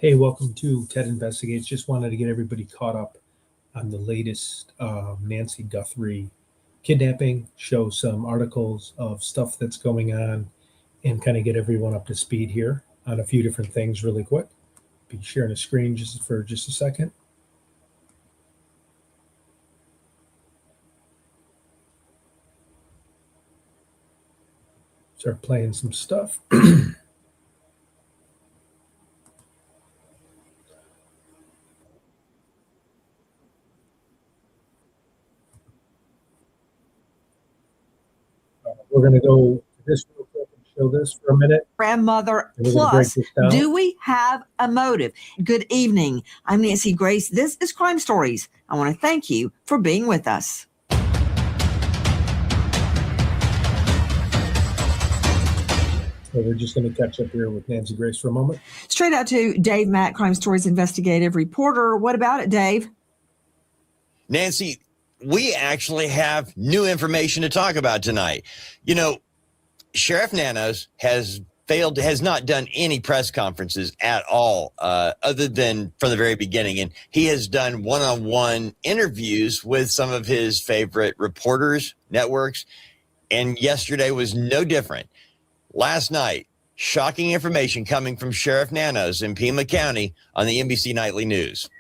Hey, welcome to Ted Investigates. Just wanted to get everybody caught up on the latest Nancy Guthrie kidnapping, show some articles of stuff that's going on, and kind of get everyone up to speed here on a few different things really quick. Be sharing a screen just for just a second. Start playing some stuff. We're going to go to this real quick and show this for a minute. Grandmother plus, do we have a motive? Good evening. I'm Nancy Grace. This is Crime Stories. I want to thank you for being with us. So we're just going to catch up here with Nancy Grace for a moment. Straight out to Dave Mack, Crime Stories investigative reporter. What about it, Dave? Nancy, we actually have new information to talk about tonight. You know, Sheriff Nanos has not done any press conferences at all, other than from the very beginning. And he has done one-on-one interviews with some of his favorite reporters, networks. And yesterday was no different. Last night, shocking information coming from Sheriff Nanos in Pima County on the NBC Nightly News.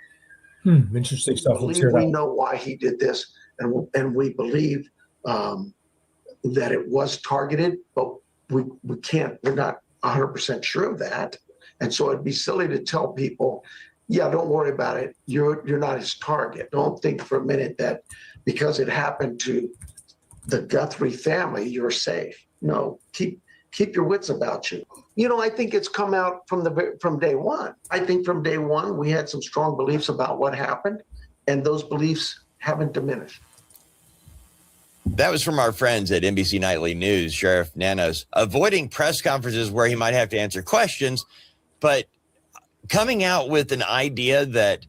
Interesting stuff. We know why he did this, and we believe that it was targeted, but we're not 100% sure of that. And so it'd be silly to tell people, yeah, don't worry about it. You're not his target. Don't think for a minute that because it happened to the Guthrie family, you're safe. No, keep your wits about you. You know, I think it's come out from day one. I think from day one, we had some strong beliefs about what happened, and those beliefs haven't diminished. That was from our friends at NBC Nightly News, Sheriff Nanos, avoiding press conferences where he might have to answer questions, but coming out with an idea that,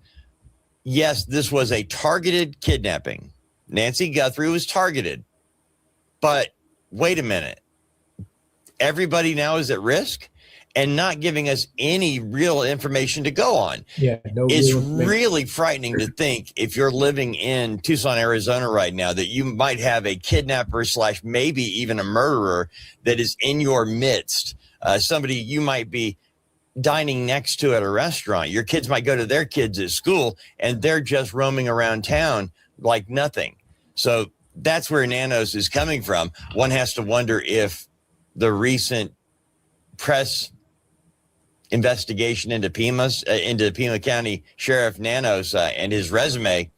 yes, this was a targeted kidnapping. Nancy Guthrie was targeted. But wait a minute. Everybody now is at risk, and not giving us any real information to go on. Yeah, it's really frightening to think, if you're living in Tucson, Arizona right now, that you might have a kidnapper / maybe even a murderer that is in your midst. Somebody you might be dining next to at a restaurant. Your kids might go to their kids at school, and they're just roaming around town like nothing. So that's where Nanos is coming from. One has to wonder if the recent press investigation into Pima County Sheriff Nanos and his resume,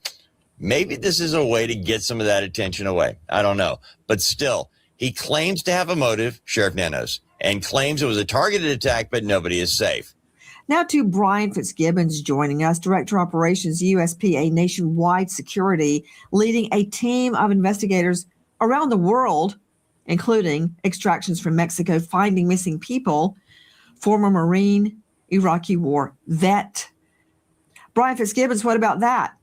maybe this is a way to get some of that attention away. I don't know. But still, he claims to have a motive, Sheriff Nanos, and claims it was a targeted attack, but nobody is safe. Now to Brian Fitzgibbons joining us, Director of Operations, USPA Nationwide Security, leading a team of investigators around the world, including extractions from Mexico, finding missing people, former Marine, Iraqi war vet. Brian Fitzgibbons, what about that?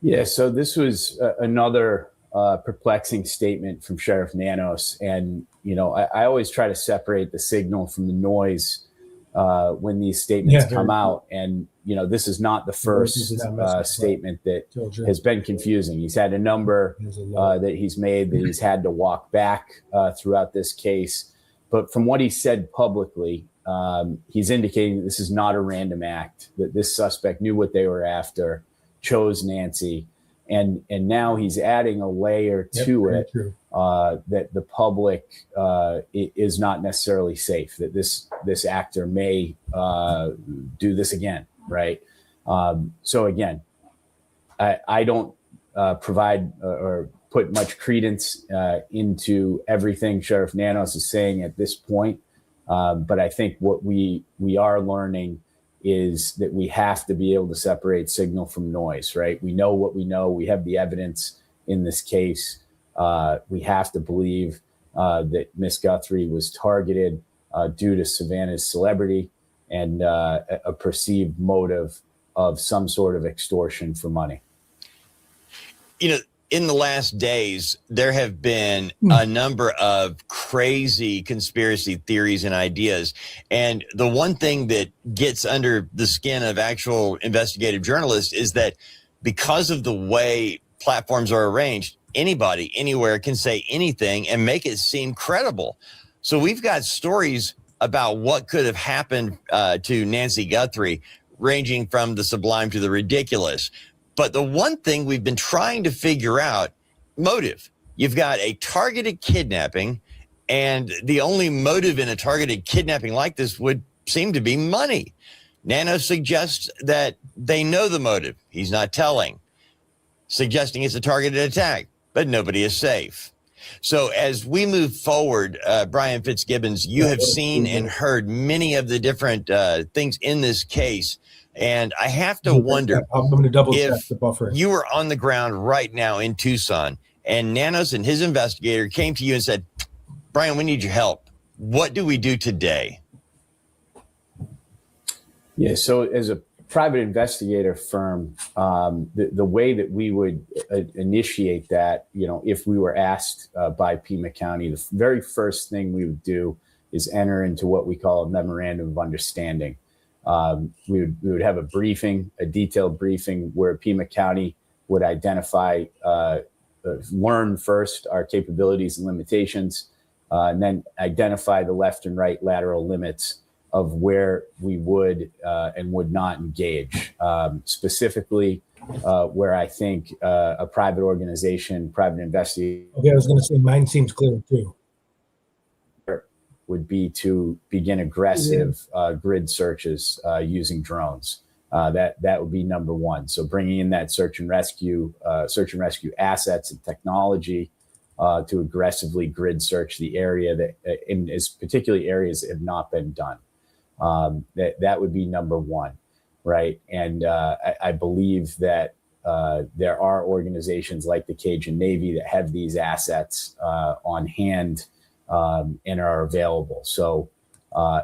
Yeah, so this was another perplexing statement from Sheriff Nanos. And, you know, I always try to separate the signal from the noise when these statements come out. And, you know, this is not the first statement that has been confusing. He's had a number that he's made that he's had to walk back throughout this case. But from what he said publicly, he's indicating that this is not a random act, that this suspect knew what they were after, chose Nancy. And now he's adding a layer to it that the public is not necessarily safe, that this actor may do this again, right? So again, I don't provide or put much credence into everything Sheriff Nanos is saying at this point. But I think what we are learning is that we have to be able to separate signal from noise, right? We know what we know. We have the evidence in this case. We have to believe that Miss Guthrie was targeted due to Savannah's celebrity and a perceived motive of some sort of extortion for money. You know, in the last days, there have been a number of crazy conspiracy theories and ideas. And the one thing that gets under the skin of actual investigative journalists is that because of the way platforms are arranged, anybody, anywhere can say anything and make it seem credible. So we've got stories about what could have happened to Nancy Guthrie, ranging from the sublime to the ridiculous. But the one thing we've been trying to figure out, motive. You've got a targeted kidnapping, and the only motive in a targeted kidnapping like this would seem to be money. Nanos suggests that they know the motive. He's not telling, suggesting it's a targeted attack, but nobody is safe. So as we move forward, Brian Fitzgibbons, you have seen and heard many of the different things in this case. And I have to wonder, I'm going to double check if the buffer. you were on the ground right now in Tucson and Nanos and his investigator came to you and said, Brian, we need your help. What do we do today? Yeah, so as a private investigator firm, the way that we would initiate that, if we were asked by Pima County, the very first thing we would do is enter into what we call a memorandum of understanding. We would have a detailed briefing where Pima County would identify, learn first our capabilities and limitations, and then identify the left and right lateral limits of where we would and would not engage. Specifically, where I think a private organization, private investigator. Okay, I was going to say mine seems clear too. Would be to begin aggressive grid searches using drones. That would be number one. So bringing in that search and rescue assets and technology to aggressively grid search the area that, in particularly areas that have not been done. That would be number one, right? And I believe that there are organizations like the Cajun Navy that have these assets on hand and are available. So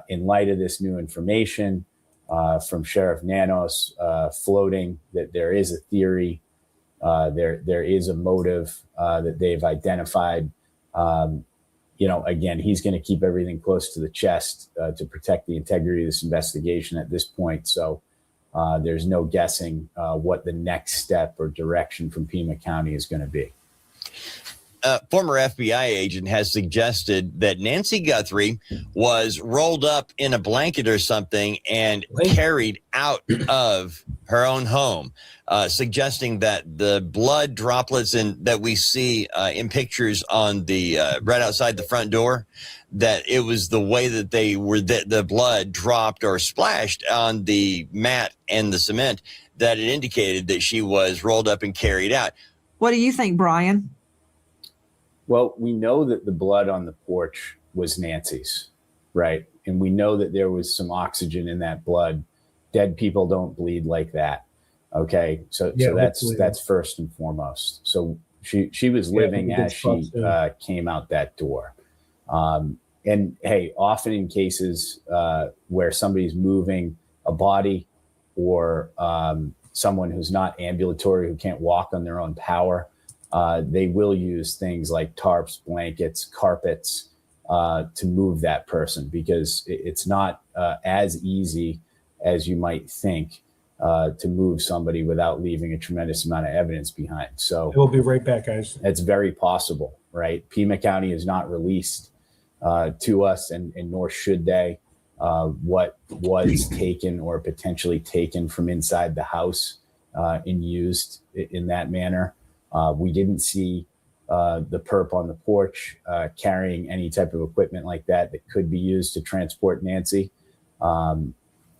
in light of this new information from Sheriff Nanos floating that there is a theory, there is a motive that they've identified, again, he's going to keep everything close to the chest to protect the integrity of this investigation at this point. So there's no guessing what the next step or direction from Pima County is going to be. Former FBI agent has suggested that Nancy Guthrie was rolled up in a blanket or something and carried out of her own home, suggesting that the blood droplets that we see in pictures on the right outside the front door, that it was the way that the blood dropped or splashed on the mat and the cement that it indicated that she was rolled up and carried out. What do you think, Brian? Well, we know that the blood on the porch was Nancy's, right? And we know that there was some oxygen in that blood. Dead people don't bleed like that. Okay. So that's first and foremost. So she was living as she came out that door. And hey, often in cases where somebody's moving a body or someone who's not ambulatory, who can't walk on their own power, they will use things like tarps, blankets, carpets to move that person, because it's not as easy as you might think to move somebody without leaving a tremendous amount of evidence behind. So we'll be right back, guys. It's very possible, right? Pima County is not released to us, and nor should they, what was taken or potentially taken from inside the house and used in that manner. We didn't see the perp on the porch carrying any type of equipment like that could be used to transport Nancy.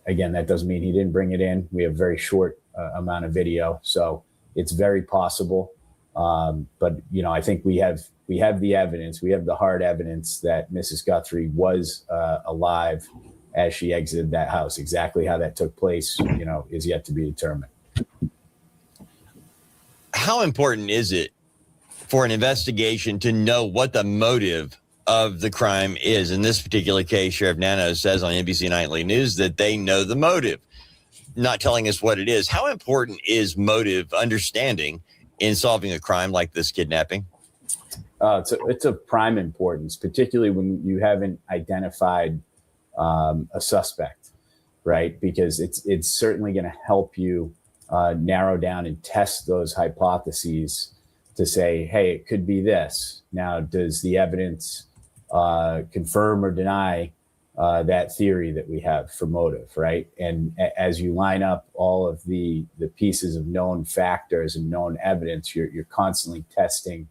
Again, that doesn't mean he didn't bring it in. We have very short amount of video, so it's very possible. But I think we have the evidence. We have the hard evidence that Mrs. Guthrie was alive as she exited that house. Exactly how that took place, is yet to be determined. How important is it for an investigation to know what the motive of the crime is? In this particular case, Sheriff Nanos says on NBC Nightly News that they know the motive, not telling us what it is. How important is motive understanding in solving a crime like this kidnapping? It's of prime importance, particularly when you haven't identified a suspect, right? Because it's certainly going to help you narrow down and test those hypotheses to say, hey, it could be this. Now, does the evidence confirm or deny that theory that we have for motive, right? And as you line up all of the pieces of known factors and known evidence, you're constantly testing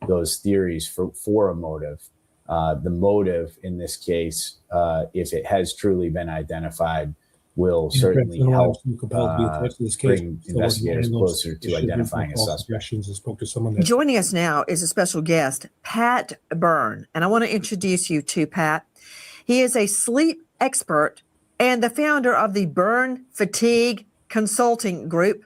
those theories for a motive. The motive in this case, if it has truly been identified, will certainly help bring investigators closer to identifying a suspect. Joining us now is a special guest, Pat Byrne. And I want to introduce you to Pat. He is a sleep expert and the founder of the Byrne Fatigue Consulting Group.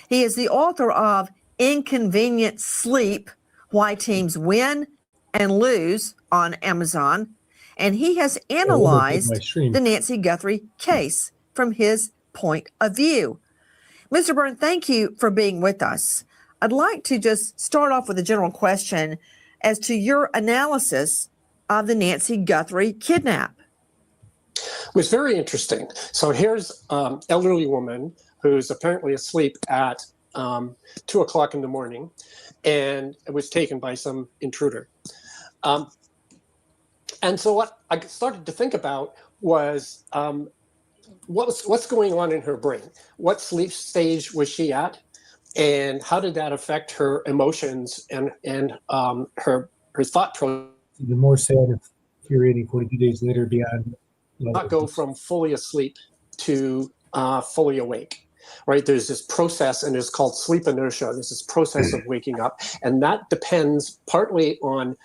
He is the author of Inconvenient Sleep, Why Teams Win and Lose on Amazon. And he has analyzed the Nancy Guthrie case from his point of view. Mr. Byrne, thank you for being with us. I'd like to just start off with a general question as to your analysis of the Nancy Guthrie kidnap. It was very interesting. So here's an elderly woman who's apparently asleep at 2 o'clock in the morning, and it was taken by some intruder. And so what I started to think about was what's going on in her brain? What sleep stage was she at? And how did that affect her emotions and her thought process? The more sad infuriating 42 days later beyond. Not go from fully asleep to fully awake, right? There's this process, and it's called sleep inertia. There's this process of waking up, and that depends partly on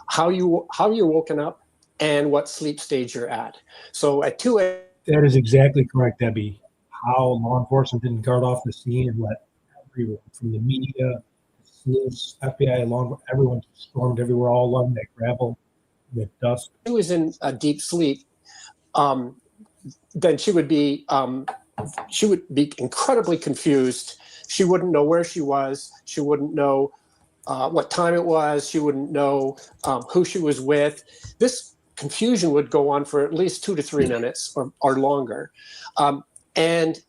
how you're woken up and what sleep stage you're at. So at 2 a.m. That is exactly correct, Debbie. How law enforcement didn't guard off the scene and let everyone from the media, SNIS, FBI, everyone stormed everywhere, all along that gravel, that dust. She was in a deep sleep. Then she would be incredibly confused. She wouldn't know where she was. She wouldn't know what time it was. She wouldn't know who she was with. This confusion would go on for at least 2 to 3 minutes or longer. And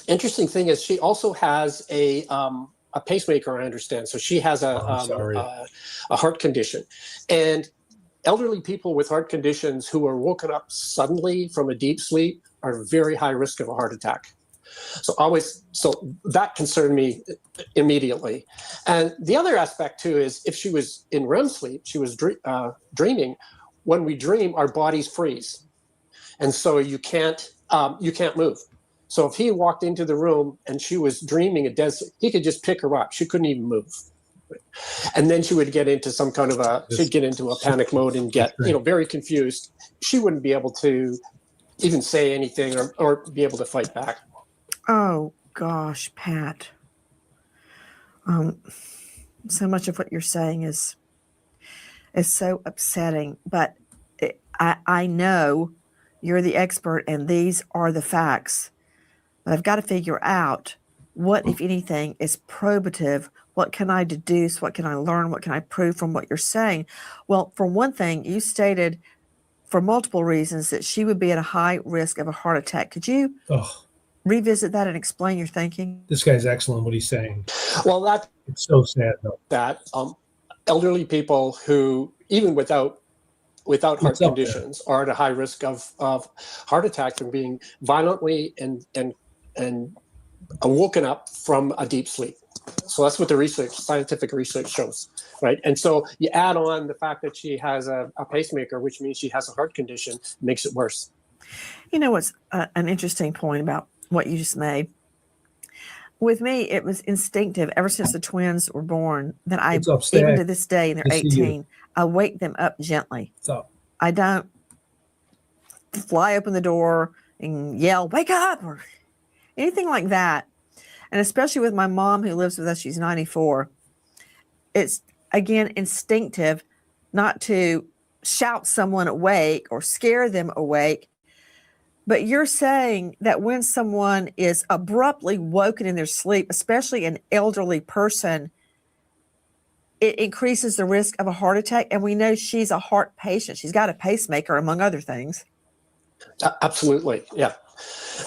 interesting thing is she also has a pacemaker, I understand. So she has a heart condition. And elderly people with heart conditions who are woken up suddenly from a deep sleep are very high risk of a heart attack. So that concerned me immediately. And the other aspect too is if she was in REM sleep, she was dreaming. When we dream, our bodies freeze, and so you can't move. So if he walked into the room and she was dreaming he could just pick her up. She couldn't even move. And then she would get into some kind of she'd get into a panic mode and get, very confused. She wouldn't be able to even say anything or be able to fight back. Oh gosh, Pat. So much of what you're saying is so upsetting, but I know you're the expert and these are the facts. But I've got to figure out what, if anything, is probative. What can I deduce? What can I learn? What can I prove from what you're saying? Well, for one thing, you stated for multiple reasons that she would be at a high risk of a heart attack. Could you revisit that and explain your thinking? This guy's excellent what he's saying. Well, it's so sad, though. That elderly people who, even without heart conditions, are at a high risk of heart attack and being violently and woken up from a deep sleep. So that's what the scientific research shows, right? And so you add on the fact that she has a pacemaker, which means she has a heart condition, makes it worse. You know what's an interesting point about what you just made? With me, it was instinctive ever since the twins were born that even to this day, and they're 18, I wake them up gently. I don't fly open the door and yell, "Wake up!" or anything like that. And especially with my mom who lives with us, she's 94. It's, again, instinctive not to shout someone awake or scare them awake. But you're saying that when someone is abruptly woken in their sleep, especially an elderly person, it increases the risk of a heart attack. And we know she's a heart patient. She's got a pacemaker, among other things. Absolutely, yeah.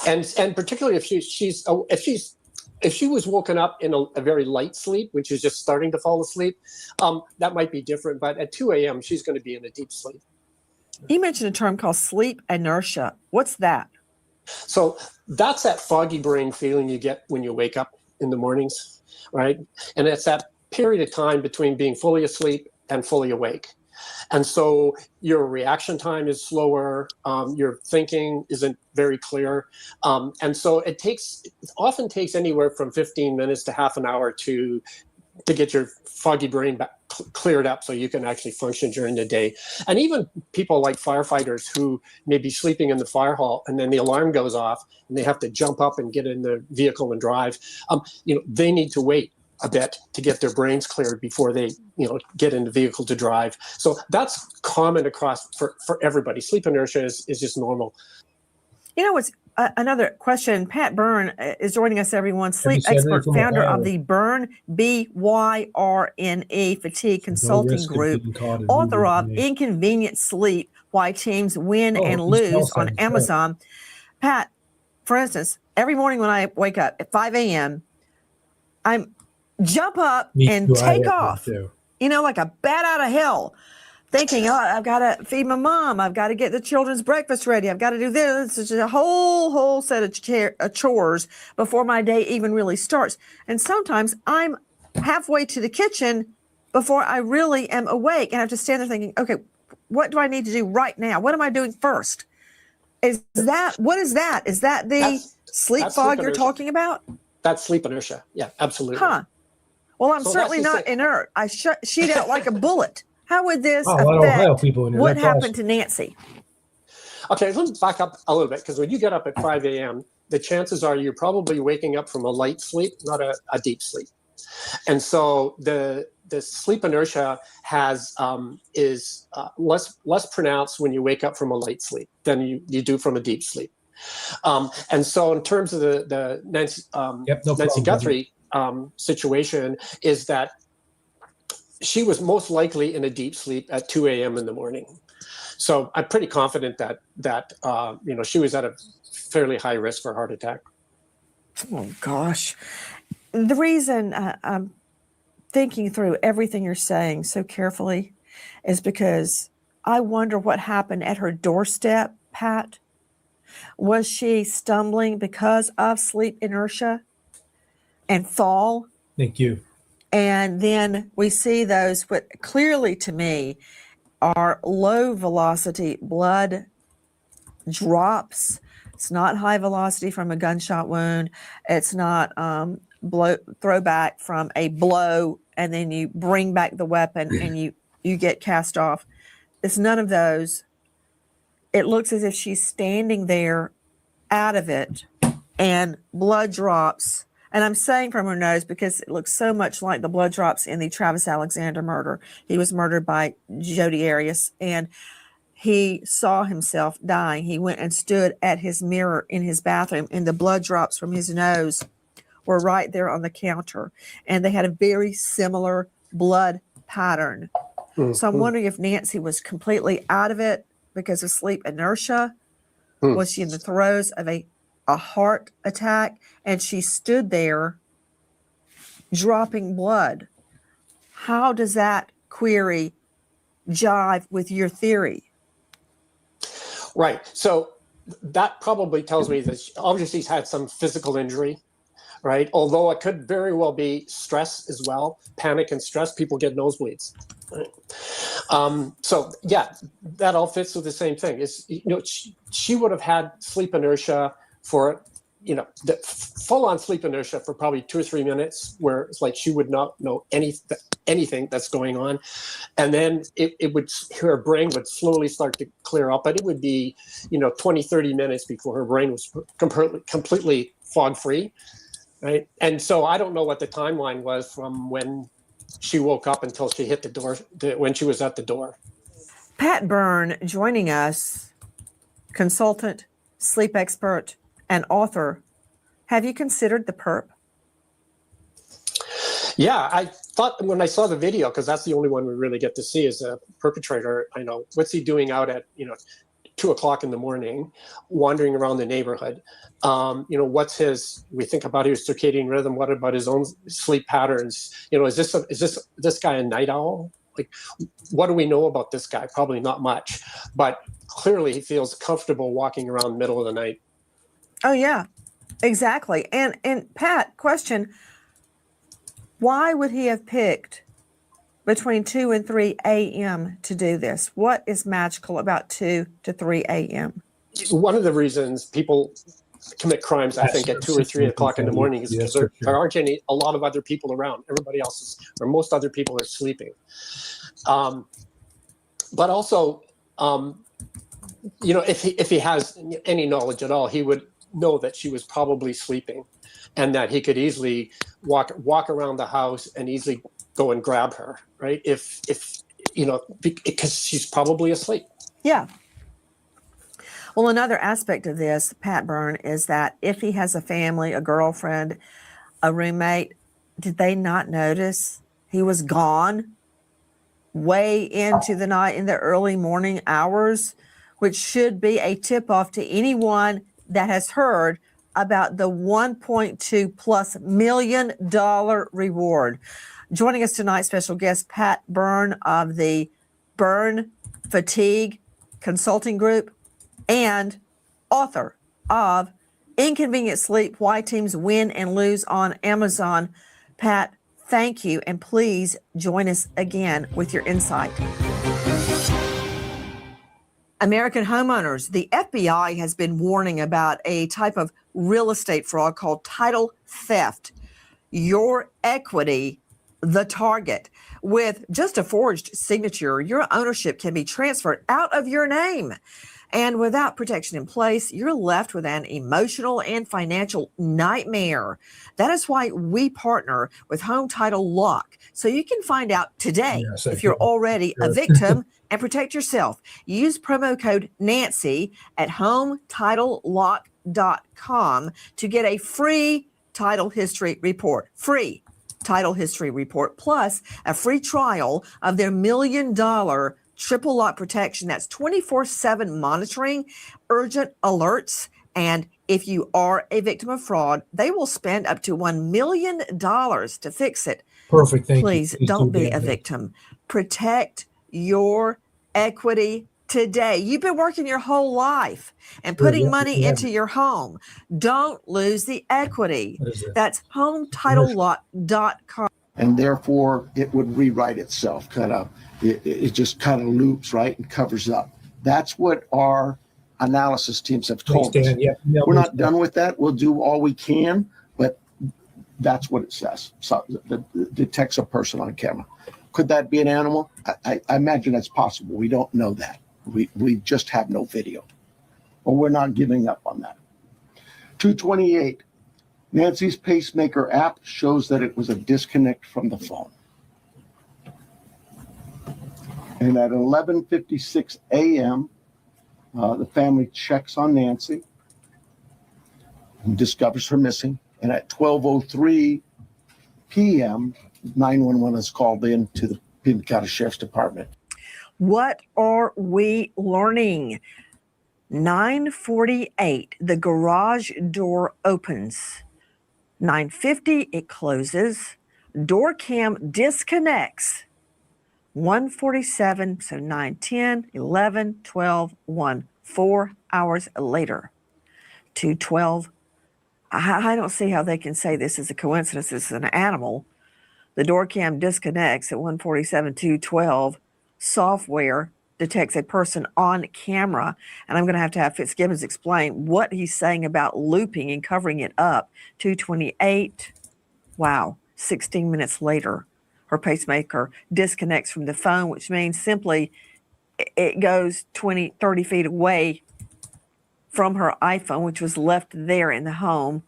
And particularly if she was woken up in a very light sleep, which is just starting to fall asleep, that might be different. But at 2 a.m., she's going to be in a deep sleep. You mentioned a term called sleep inertia. What's that? So that's that foggy brain feeling you get when you wake up in the mornings, right? And it's that period of time between being fully asleep and fully awake. And so your reaction time is slower. Your thinking isn't very clear. And so it often takes anywhere from 15 minutes to half an hour to get your foggy brain back cleared up so you can actually function during the day. And even people like firefighters who may be sleeping in the fire hall and then the alarm goes off and they have to jump up and get in the vehicle and drive, they need to wait a bit to get their brains cleared before they get in the vehicle to drive. So that's common across for everybody. Sleep inertia is just normal. What's another question? Pat Byrne is joining us, everyone. Sleep expert, founder of the Byrne, B-Y-R-N-E, Fatigue Consulting Group, author of Inconvenient Sleep, Why Teams Win and Lose on Amazon. Pat, for instance, every morning when I wake up at 5 a.m., I'm jump up and take off, like a bat out of hell, thinking, I've got to feed my mom. I've got to get the children's breakfast ready. I've got to do this. It's just a whole set of chores before my day even really starts. And sometimes I'm halfway to the kitchen before I really am awake. And I have to stand there thinking, okay, what do I need to do right now? What am I doing first? What is that? Is that the sleep fog you're talking about? That's sleep inertia. Yeah, absolutely. Huh. Well, I'm certainly not inert. I sheet out like a bullet. How would this affect what happened to Nancy? Okay, let me back up a little bit, because when you get up at 5 a.m., the chances are you're probably waking up from a light sleep, not a deep sleep. And so the sleep inertia is less pronounced when you wake up from a light sleep than you do from a deep sleep. And so in terms of the Nancy Guthrie situation, is that she was most likely in a deep sleep at 2 a.m. in the morning. So I'm pretty confident that she was at a fairly high risk for a heart attack. Oh, gosh. The reason I'm thinking through everything you're saying so carefully is because I wonder what happened at her doorstep, Pat. Was she stumbling because of sleep inertia and fall? Thank you. And then we see those, what clearly to me are low velocity blood drops. It's not high velocity from a gunshot wound. It's not throwback from a blow and then you bring back the weapon and you get cast off. It's none of those. It looks as if she's standing there out of it and blood drops. And I'm saying from her nose because it looks so much like the blood drops in the Travis Alexander murder. He was murdered by Jodi Arias, and he saw himself dying. He went and stood at his mirror in his bathroom, and the blood drops from his nose were right there on the counter. And they had a very similar blood pattern. Mm-hmm. So I'm wondering if Nancy was completely out of it because of sleep inertia. Mm-hmm. Was she in the throes of a heart attack, and she stood there dropping blood? How does that query jive with your theory? Right. So that probably tells me that obviously she's had some physical injury, right? Although it could very well be stress as well. Panic and stress, people get nosebleeds. Right? So yeah, that all fits with the same thing. She would have had sleep inertia for, the full-on sleep inertia for probably 2 or 3 minutes, where it's like she would not know anything that's going on, and then her brain would slowly start to clear up, but it would be 20, 30 minutes before her brain was completely fog-free, right? And so I don't know what the timeline was from when she woke up until she hit the door, when she was at the door. Pat Byrne joining us, consultant, sleep expert and author, have you considered the perp? Yeah, I thought when I saw the video, because that's the only one we really get to see is a perpetrator. I know, what's he doing out at 2:00 in the morning, wandering around the neighborhood? What's his? We think about his circadian rhythm. What about his own sleep patterns? Is this guy a night owl? Like, what do we know about this guy? Probably not much, but clearly he feels comfortable walking around the middle of the night. Oh yeah, exactly. And Pat, question: why would he have picked between 2 and 3 a.m. to do this? What is magical about 2 to 3 a.m.? One of the reasons people commit crimes, I think, at 2 or 3 o'clock in the morning is because there aren't a lot of other people around. Everybody else is, or most other people are sleeping. But also, if he has any knowledge at all, he would know that she was probably sleeping, and that he could easily walk around the house and easily go and grab her, right? If because she's probably asleep. Yeah. Well, another aspect of this, Pat Byrne, is that if he has a family, a girlfriend, a roommate, did they not notice he was gone way into the night in the early morning hours, which should be a tip-off to anyone that has heard about the $1.2+ million reward. Joining us tonight, special guest Pat Byrne of the Byrne Fatigue Consulting Group and author of Inconvenient Sleep, Why Teams Win and Lose on Amazon. Pat, thank you, and please join us again with your insight. American homeowners, the FBI has been warning about a type of real estate fraud called title theft. Your equity, the target. With just a forged signature, your ownership can be transferred out of your name. And without protection in place, you're left with an emotional and financial nightmare. That is why we partner with Home Title Lock. So you can find out today if you're already a victim and protect yourself. Use promo code Nancy at HomeTitleLock.com to get a free title history report. Free title history report, plus a free trial of their $1 million triple lock protection. That's 24/7 monitoring, urgent alerts, and if you are a victim of fraud, they will spend up to $1 million to fix it. Perfect. Thank Please you. don't be a victim. Protect your equity today. You've been working your whole life and putting money into your home. Don't lose the equity. That's HomeTitleLock.com. And therefore, it would rewrite itself. It just kind of loops, right, and covers up. That's what our analysis teams have told us. We're not done with that. We'll do all we can, but that's what it says. So it detects a person on camera. Could that be an animal? I imagine that's possible. We don't know that. We just have no video. But we're not giving up on that. 228. Nancy's pacemaker app shows that it was a disconnect from the phone. And at 11:56 a.m., the family checks on Nancy and discovers her missing. And at 12:03 p.m., 911 is called in to the Pima County Sheriff's Department. What are we learning? 9:48, the garage door opens. 9:50, it closes. Door cam disconnects. 1:47, so 9:10, 11, 12, 1. 4 hours later. 2:12. I don't see how they can say this is a coincidence. This is an animal. The door cam disconnects at 1:47, 2:12. Software detects a person on camera. And I'm going to have Fitzgibbons explain what he's saying about looping and covering it up. 2:28. Wow. 16 minutes later, her pacemaker disconnects from the phone, which means simply it goes 20, 30 feet away from her iPhone, which was left there in the home.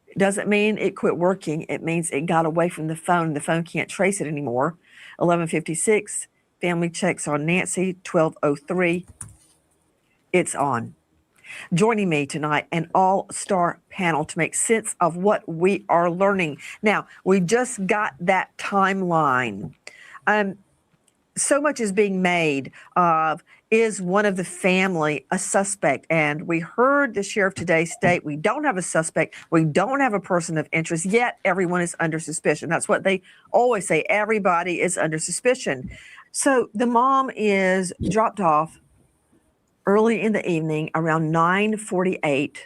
It doesn't mean it quit working. It means it got away from the phone. The phone can't trace it anymore. 11:56, family checks on Nancy. 12:03, it's on. Joining me tonight, an all-star panel to make sense of what we are learning. Now, we just got that timeline. So much is being made of, is one of the family a suspect? And we heard the sheriff today state we don't have a suspect, we don't have a person of interest, yet everyone is under suspicion. That's what they always say, everybody is under suspicion. So the mom is dropped off early in the evening around 9:48.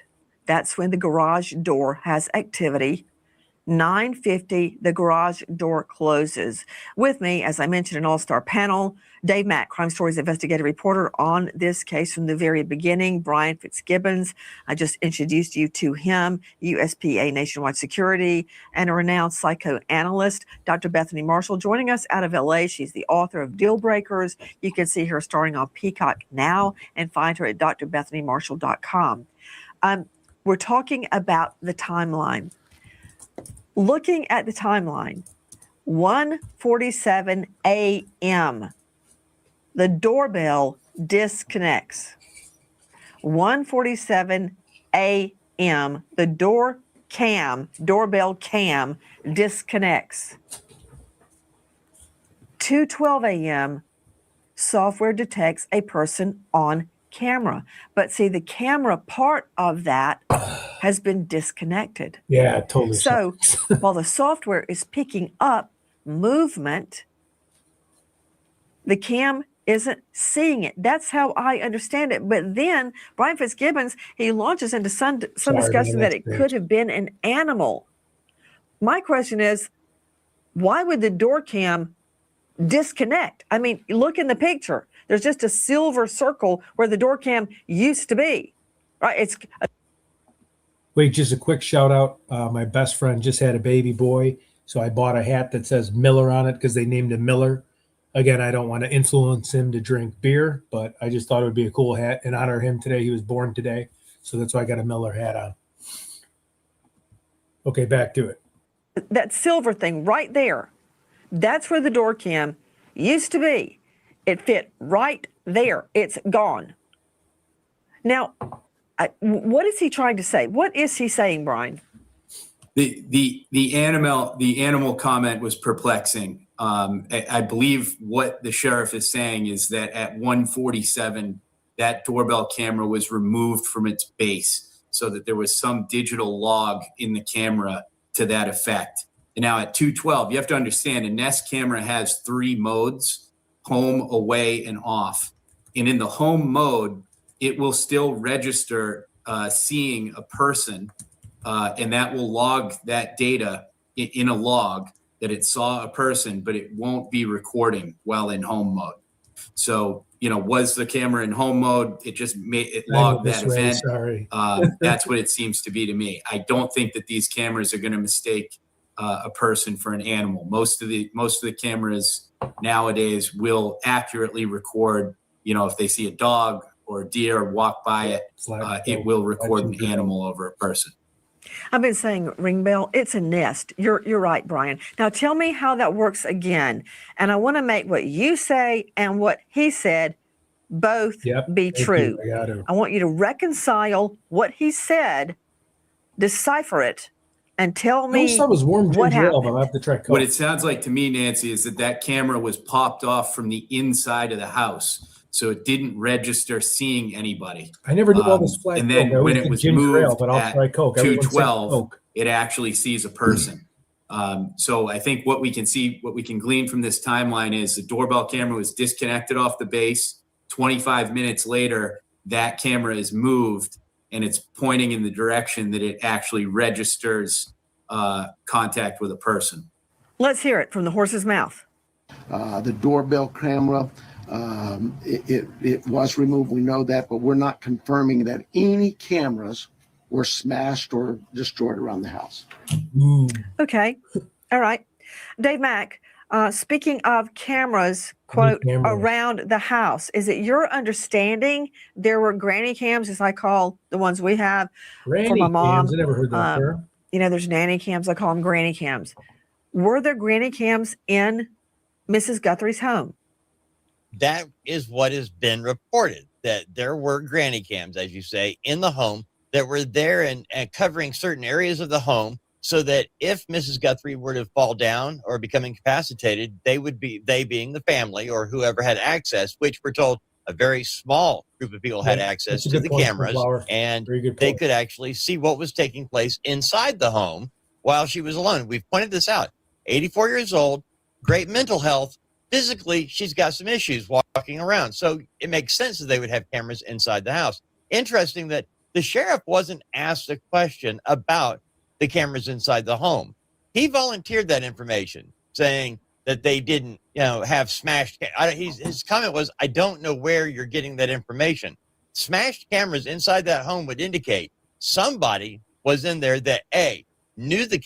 That's when the garage door has activity. 9:50, the garage door closes. With me, as I mentioned, an all-star panel, Dave Mack, Crime Stories investigative reporter on this case from the very beginning. Brian Fitzgibbons, I just introduced you to him, USPA Nationwide Security, and a renowned psychoanalyst, Dr. Bethany Marshall, joining us out of LA. She's the author of Deal Breakers. You can see her starring on Peacock now and find her at drbethanymarshall.com. We're talking about the timeline. Looking at the timeline, 1:47 a.m., the doorbell disconnects. 1:47 a.m., the doorbell cam disconnects. 2:12 a.m., software detects a person on camera. But see, the camera part of that has been disconnected. Yeah, totally. So while the software is picking up movement, the cam isn't seeing it. That's how I understand it. But then Brian Fitzgibbons, he launches into some discussion that it could have been an animal. My question is, why would the door cam disconnect? I mean, look in the picture. There's just a silver circle where the door cam used to be, right? Wait, just a quick shout out. My best friend just had a baby boy, so I bought a hat that says Miller on it because they named him Miller. Again, I don't want to influence him to drink beer, but I just thought it would be a cool hat in honor of him today. He was born today, so that's why I got a Miller hat on. Okay, back to it. That silver thing right there, that's where the door cam used to be. It fit right there. It's gone. Now, what is he trying to say? What is he saying, Brian? The animal comment was perplexing. I believe what the sheriff is saying is that at 1:47, that doorbell camera was removed from its base so that there was some digital log in the camera to that effect. And now at 2:12, you have to understand a Nest camera has 3 modes: home, away, and off. And in the home mode, it will still register seeing a person, and that will log that data in a log that it saw a person, but it won't be recording while in home mode. So, was the camera in home mode? It just logged that event. Sorry. That's what it seems to be to me. I don't think that these cameras are going to mistake a person for an animal. Most of the cameras nowadays will accurately record. If they see a dog or a deer walk by it, it will record an animal over a person. I've been saying ring bell. It's a Nest. You're right, Brian. Now tell me how that works again. And I want to make what you say and what he said both be true. I want you to reconcile what he said, decipher it, and tell me what happened. I'll have to try. What it sounds like to me, Nancy, is that camera was popped off from the inside of the house. So it didn't register seeing anybody. I never knew all this flag. And then when it was moved at 2:12, it actually sees a person. So I think what we can glean from this timeline is the doorbell camera was disconnected off the base. 25 minutes later, that camera is moved and it's pointing in the direction that it actually registers contact with a person. Let's hear it from the horse's mouth. The doorbell camera, it was removed. We know that, but we're not confirming that any cameras were smashed or destroyed around the house. Okay. All right. Dave Mack, speaking of cameras, quote, around the house, is it your understanding there were granny cams, as I call the ones we have for my mom? Cams, I never heard that term. There's nanny cams. I call them granny cams. Were there granny cams in Mrs. Guthrie's home? That is what has been reported. that there were granny cams, as you say, in the home that were there and covering certain areas of the home, so that if Mrs. Guthrie were to fall down or become incapacitated, they being the family or whoever had access, which we're told a very small group of people had access to the cameras, and they could actually see what was taking place inside the home while she was alone. We've pointed this out. 84 years old, great mental health. Physically, she's got some issues walking around. So it makes sense that they would have cameras inside the house. Interesting that the sheriff wasn't asked a question about the cameras inside the home. He volunteered that information, saying that they didn't, have smashed. His comment was, "I don't know where you're getting that information." Smashed cameras inside that home would indicate somebody was in there that knew the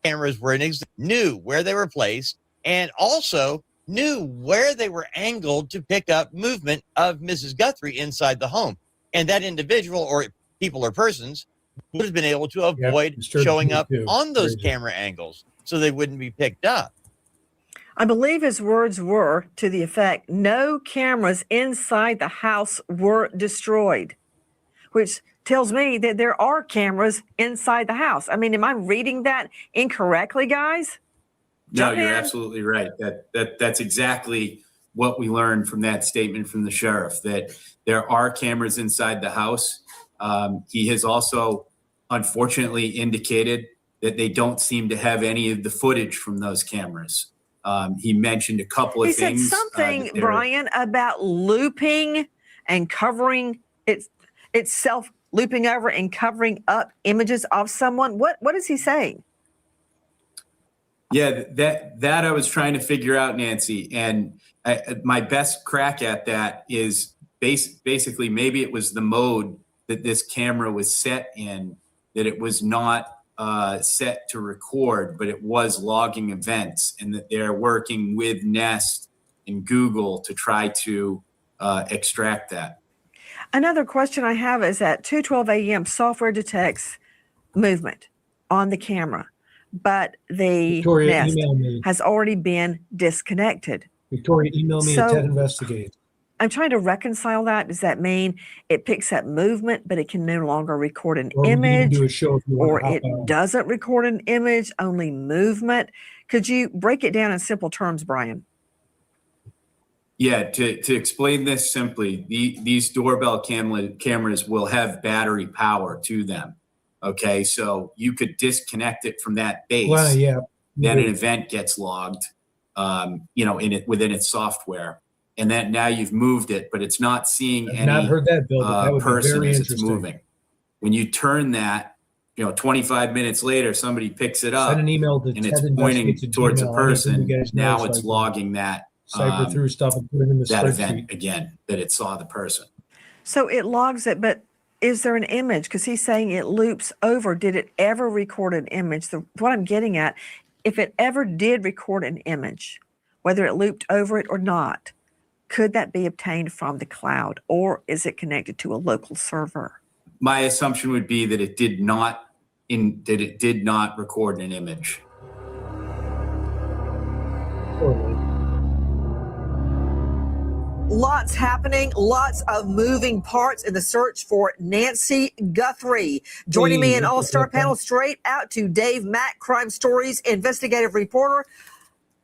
cameras were in existence, knew where they were placed, and also knew where they were angled to pick up movement of Mrs. Guthrie inside the home. And that individual or people or persons would have been able to avoid showing up on those camera angles so they wouldn't be picked up. I believe his words were to the effect, no cameras inside the house were destroyed, which tells me that there are cameras inside the house. I mean, am I reading that incorrectly, guys? No, you're absolutely right. That's exactly what we learned from that statement from the sheriff, that there are cameras inside the house. He has also, unfortunately, indicated that they don't seem to have any of the footage from those cameras. He mentioned a couple of things. He said something, Brian, about looping and covering itself, looping over and covering up images of someone. What is he saying? Yeah, that I was trying to figure out, Nancy. And my best crack at that is basically maybe it was the mode that this camera was set in, that it was not set to record, but it was logging events, and that they're working with Nest and Google to try to extract that. Another question I have is at 2:12 a.m., software detects movement on the camera, but the Victoria, Nest email me. has already been disconnected. Victoria, email me at Ted Investigate. I'm trying to reconcile that. Does that mean it picks up movement, but it can no longer record an Or image? do a show if you want Or to hop it on. doesn't record an image, only movement? Could you break it down in simple terms, Brian? Yeah, to explain this simply, these doorbell cameras will have battery power to them. Okay, so you could disconnect it from that base. Well, yeah. Then an event gets logged, within its software, and then now you've moved it, but it's not seeing I've any not heard that, Bill, but that would be person very as it's interesting. moving. When you turn that, 25 minutes later, somebody picks it up Send an email to and it's Ted pointing Investigate to towards a Gmail. Anything you person. guys know, Now so it's I can logging that cipher through stuff and put it in the that spreadsheet. event again, that it saw the person. So it logs it, but is there an image? Because he's saying it loops over. Did it ever record an image? What I'm getting at, if it ever did record an image, whether it looped over it or not, could that be obtained from the cloud, or is it connected to a local server? My assumption would be that it did not record an image. Lots happening, lots of moving parts in the search for Nancy Guthrie. Joining me in all-star panel, straight out to Dave Mack, Crime Stories investigative reporter,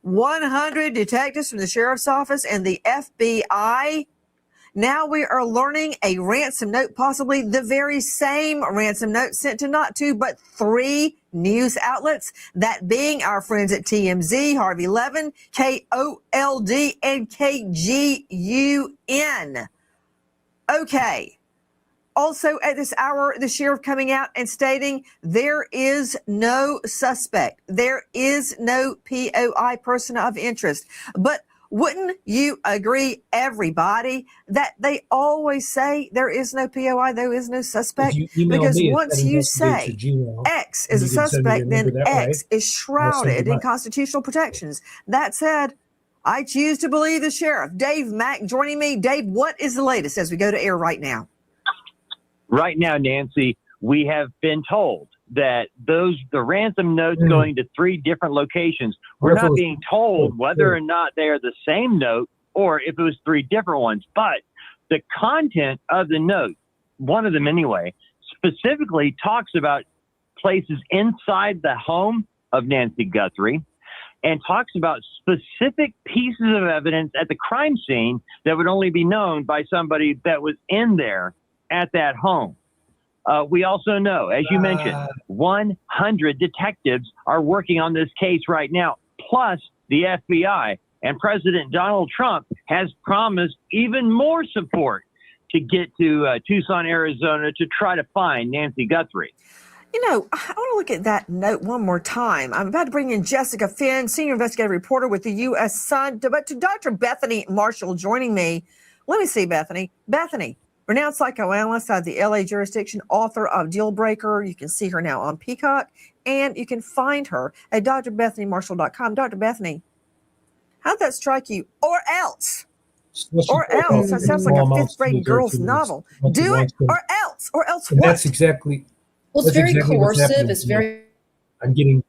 100 detectives from the sheriff's office and the FBI. Now we are learning a ransom note, possibly the very same ransom note sent to not two, but three news outlets, that being our friends at TMZ, Harvey Levin, KOLD, and KGUN. Okay. Also at this hour, the sheriff coming out and stating there is no suspect. There is no POI, person of interest. But wouldn't you agree, everybody, that they always say there is no POI, there is no suspect? Because once you say X is a suspect, then X is shrouded in constitutional protections. That said, I choose to believe the sheriff. Dave Mack joining me. Dave, what is the latest as we go to air right now? Right now, Nancy, we have been told that the ransom notes going to three different locations. We're not being told whether or not they are the same note or if it was three different ones. But The content of the note, one of them anyway, specifically talks about places inside the home of Nancy Guthrie and talks about specific pieces of evidence at the crime scene that would only be known by somebody that was in there at that home. We also know, as you mentioned, 100 detectives are working on this case right now, plus the FBI. And President Donald Trump has promised even more support to get to Tucson, Arizona to try to find Nancy Guthrie. You know, I want to look at that note one more time. I'm about to bring in Jessica Finn, senior investigative reporter with the U.S. Sun, but to Dr. Bethany Marshall joining me. Let me see, Bethany. Bethany, renowned psychoanalyst out of the L.A. jurisdiction, author of Deal Breaker. You can see her now on Peacock, and you can find her at drbethanymarshall.com. Dr. Bethany, how'd that strike you? Or else. Or else. That sounds like a fifth-grade girl's novel. Do it, or else. Or else what? That's exactly... Well, it's very exactly coercive. It's very... I'm getting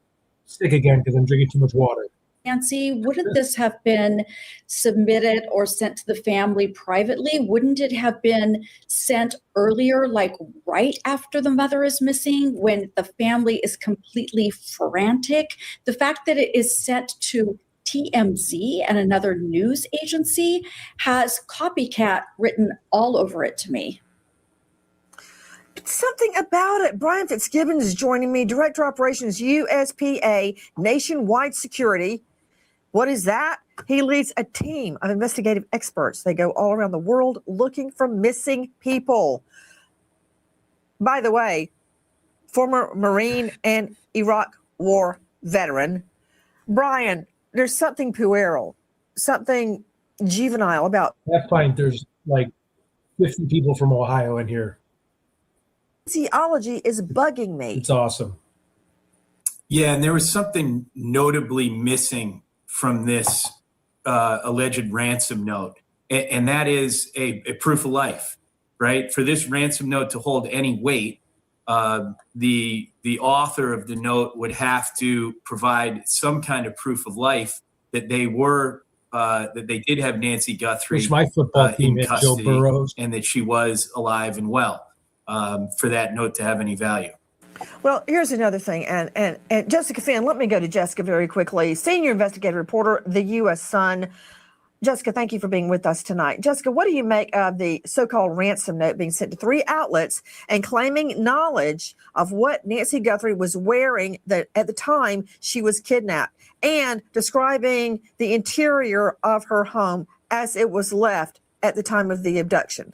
sick again because I'm drinking too much water. Nancy, wouldn't this have been submitted or sent to the family privately? Wouldn't it have been sent earlier, like right after the mother is missing, when the family is completely frantic? The fact that it is sent to TMZ and another news agency has copycat written all over it to me. Something about it. Brian Fitzgibbons is joining me, Director Operations USPA Nationwide Security. What is that? He leads a team of investigative experts. They go all around the world looking for missing people. By the way, former Marine and Iraq War veteran. Brian, there's something puerile, something juvenile about... That's fine. There's like 50 people from Ohio in here. Theology is bugging me. It's awesome. Yeah, and there was something notably missing from this alleged ransom note, and that is a proof of life, right? For this ransom note to hold any weight, the author of the note would have to provide some kind of proof of life that they were that they did have Nancy Guthrie, which my football team in had Joe custody, Burrows, and that she was alive and well. For that note to have any value. Well, here's another thing, and Jessica Finn, let me go to Jessica very quickly. Senior investigative reporter, the U.S. Sun. Jessica, thank you for being with us tonight. Jessica, what do you make of the so-called ransom note being sent to 3 outlets and claiming knowledge of what Nancy Guthrie was wearing at the time she was kidnapped, and describing the interior of her home as it was left at the time of the abduction?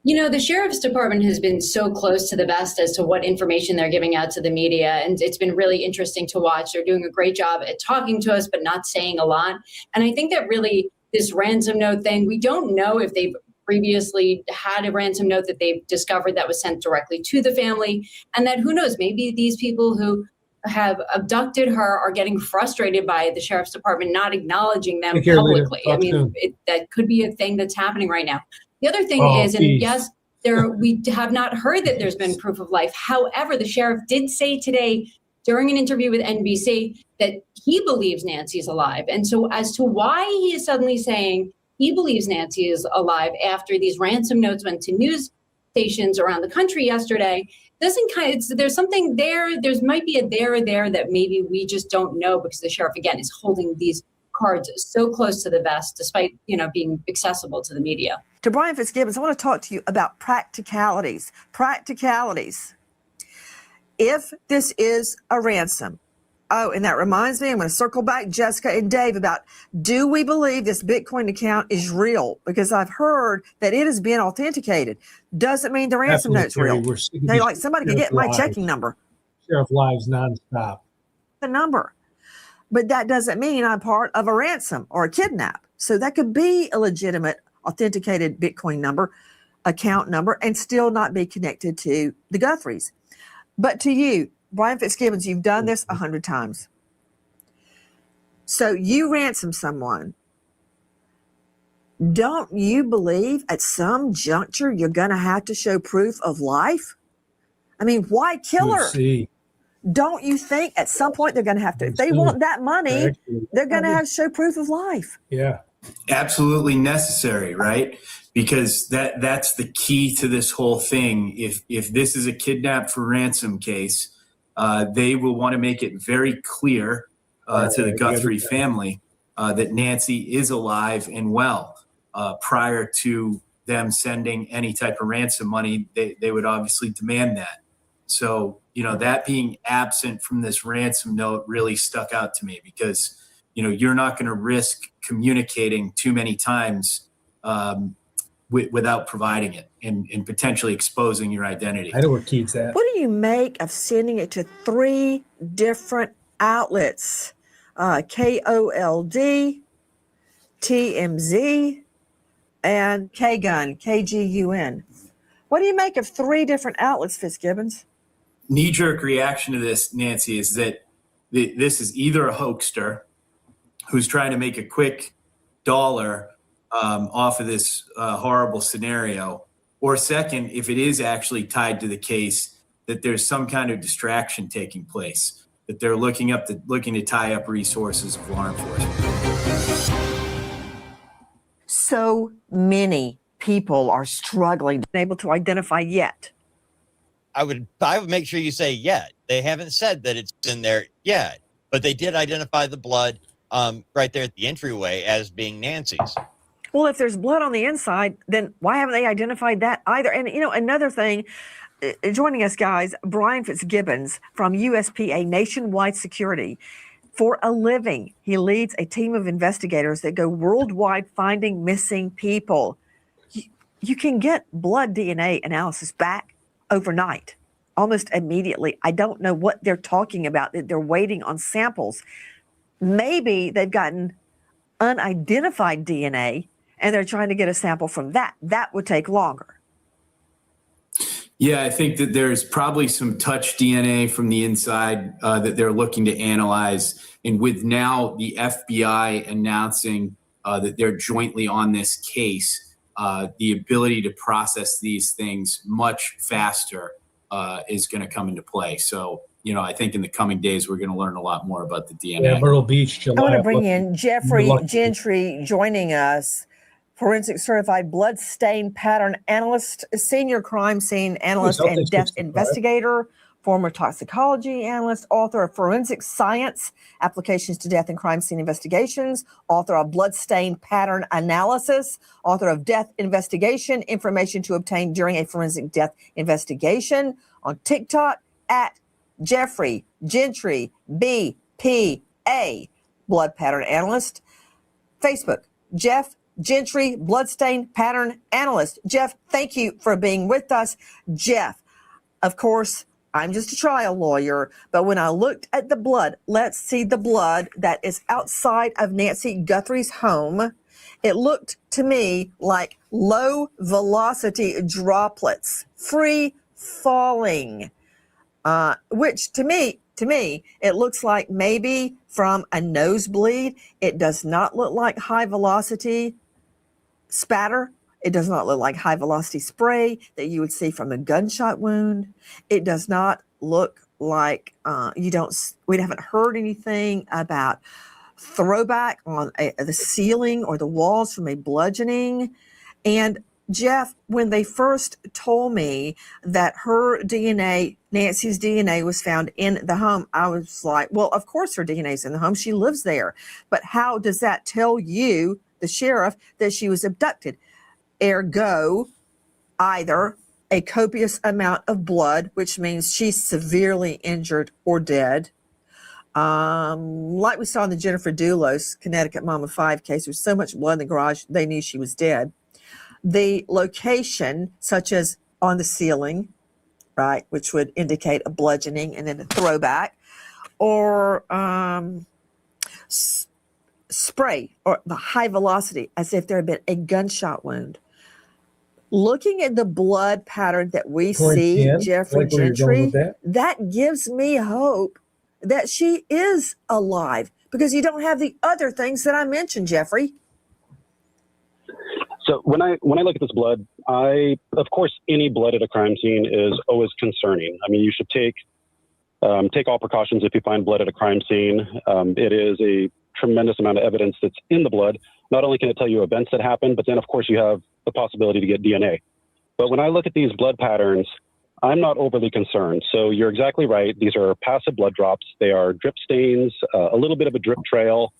You know, the sheriff's department has been so close to the vest as to what information they're giving out to the media. And it's been really interesting to watch. They're doing a great job at talking to us, but not saying a lot. And I think that really this ransom note thing, we don't know if they've previously had a ransom note that they've discovered that was sent directly to the family. And that, who knows, maybe these people who have abducted her are getting frustrated by the sheriff's department not acknowledging them publicly. I mean, that could be a thing that's happening right now. The other thing is, and yes, we have not heard that there's been proof of life. However, the sheriff did say today during an interview with NBC that he believes Nancy is alive. And so as to why he is suddenly saying he believes Nancy is alive after these ransom notes went to news stations around the country yesterday, there's something there. There might be a there that maybe we just don't know, because the sheriff, again, is holding these cards so close to the vest, despite, being accessible to the media. To Brian Fitzgibbons, I want to talk to you about practicalities. If this is a ransom, and that reminds me, I'm going to circle back, Jessica and Dave, about, do we believe this Bitcoin account is real? Because I've heard that it has been authenticated. Doesn't mean the ransom note's real. They like, somebody could get my checking number. Sheriff Lives nonstop. The number. But that doesn't mean I'm part of a ransom or a kidnap. So that could be a legitimate authenticated Bitcoin number, account number, and still not be connected to the Guthries. But to you, Brian Fitzgibbons, you've done this 100 times. So you ransom someone. Don't you believe at some juncture you're going to have to show proof of life? I mean, why kill her? Don't you think at some point they're going to have to, if they want that money, they're going to have to show proof of life? Yeah. Absolutely necessary, right? because that's the key to this whole thing. If this is a kidnap for ransom case, they will want to make it very clear to the Guthrie family that Nancy is alive and well. Prior to them sending any type of ransom money, they would obviously demand that. So, that being absent from this ransom note really stuck out to me, because, you're not going to risk communicating too many times without providing it and potentially exposing your identity. I know where Keith's at. What do you make of sending it to 3 different outlets? KOLD, TMZ, and KGUN. What do you make of 3 different outlets, Fitzgibbons? Knee-jerk reaction to this, Nancy, is that this is either a hoaxster who's trying to make a quick dollar off of this horrible scenario, or second, if it is actually tied to the case, that there's some kind of distraction taking place, that they're looking to tie up resources of law enforcement. So many people are struggling, able to identify yet. I would make sure you say yet. They haven't said that it's in there yet, but they did identify the blood right there at the entryway as being Nancy's. Well, if there's blood on the inside, then why haven't they identified that either? And, another thing, joining us, guys, Brian Fitzgibbons from USPA Nationwide Security. For a living, he leads a team of investigators that go worldwide finding missing people. You can get blood DNA analysis back overnight, almost immediately. I don't know what they're talking about, that they're waiting on samples. Maybe they've gotten unidentified DNA and they're trying to get a sample from that. That would take longer. Yeah, I think that there's probably some touch DNA from the inside that they're looking to analyze. And with now the FBI announcing that they're jointly on this case, the ability to process these things much faster is going to come into play. So, I think in the coming days, we're going to learn a lot more about the DNA. Yeah, Myrtle Beach, July. I want to bring in Jeffrey Gentry joining us, forensic certified bloodstain pattern analyst, senior crime scene analyst and death investigator, former toxicology analyst, author of Forensic Science, Applications to Death and Crime Scene Investigations, author of Bloodstain Pattern Analysis, author of Death Investigation, Information to Obtain During a Forensic Death Investigation, on TikTok at Jeffrey Gentry, BPA, Blood Pattern Analyst, Facebook, Jeff Gentry, Bloodstain Pattern Analyst. Jeff, thank you for being with us. Jeff, of course, I'm just a trial lawyer, but when I looked at the blood, let's see the blood that is outside of Nancy Guthrie's home. It looked to me like low velocity droplets, free falling, which to me, it looks like maybe from a nosebleed. It does not look like high velocity spatter. It does not look like high velocity spray that you would see from a gunshot wound. It does not look like we haven't heard anything about throwback on the ceiling or the walls from a bludgeoning. And Jeff, when they first told me that her DNA, Nancy's DNA, was found in the home, I was like, well, of course her DNA is in the home. She lives there. But how does that tell you, the sheriff, that she was abducted? Ergo, either a copious amount of blood, which means she's severely injured or dead. Like we saw in the Jennifer Dulos Connecticut Mama 5 case, there's so much blood in the garage, they knew she was dead. The location, such as on the ceiling, right, which would indicate a bludgeoning and then a throwback, or spray, or the high velocity, as if there had been a gunshot wound. Looking at the blood pattern that we see, Jeffrey Gentry, that gives me hope that she is alive, because you don't have the other things that I mentioned, Jeffrey. So when I look at this blood, of course, any blood at a crime scene is always concerning. I mean, you should take all precautions if you find blood at a crime scene. It is a tremendous amount of evidence that's in the blood. Not only can it tell you events that happened, but then of course you have the possibility to get DNA. But when I look at these blood patterns, I'm not overly concerned. So you're exactly right. These are passive blood drops. They are drip stains, a little bit of a drip trail,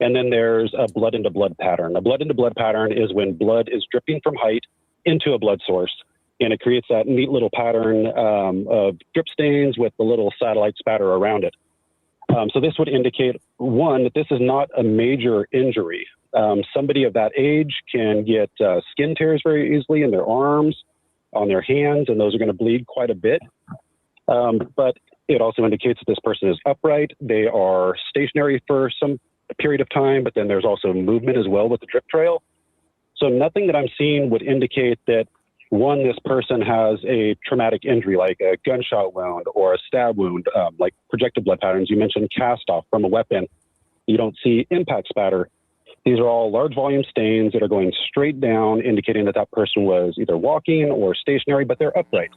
and then there's a blood into blood pattern. A blood into blood pattern is when blood is dripping from height into a blood source, and it creates that neat little pattern of drip stains with the little satellite spatter around it. So this would indicate, one, that this is not a major injury. Somebody of that age can get skin tears very easily in their arms, on their hands, and those are going to bleed quite a bit. But it also indicates that this person is upright. They are stationary for some period of time, but then there's also movement as well with the drip trail. So nothing that I'm seeing would indicate that, one, this person has a traumatic injury like a gunshot wound or a stab wound, like projected blood patterns. You mentioned cast off from a weapon. You don't see impact spatter. These are all large volume stains that are going straight down, indicating that that person was either walking or stationary, but they're upright.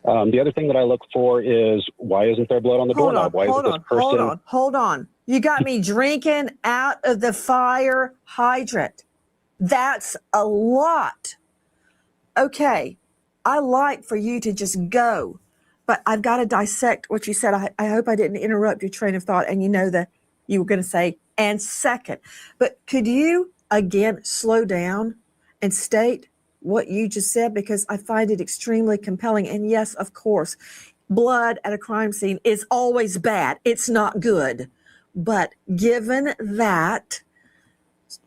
The other thing that I look for is, why isn't there blood on the doorknob? Why isn't this person... Hold on. You got me drinking out of the fire hydrant. That's a lot. Okay, I like for you to just go, but I've got to dissect what you said. I hope I didn't interrupt your train of thought, and you know that you were going to say, and second. But could you, again, slow down and state what you just said? Because I find it extremely compelling. And yes, of course, blood at a crime scene is always bad. It's not good. But given that,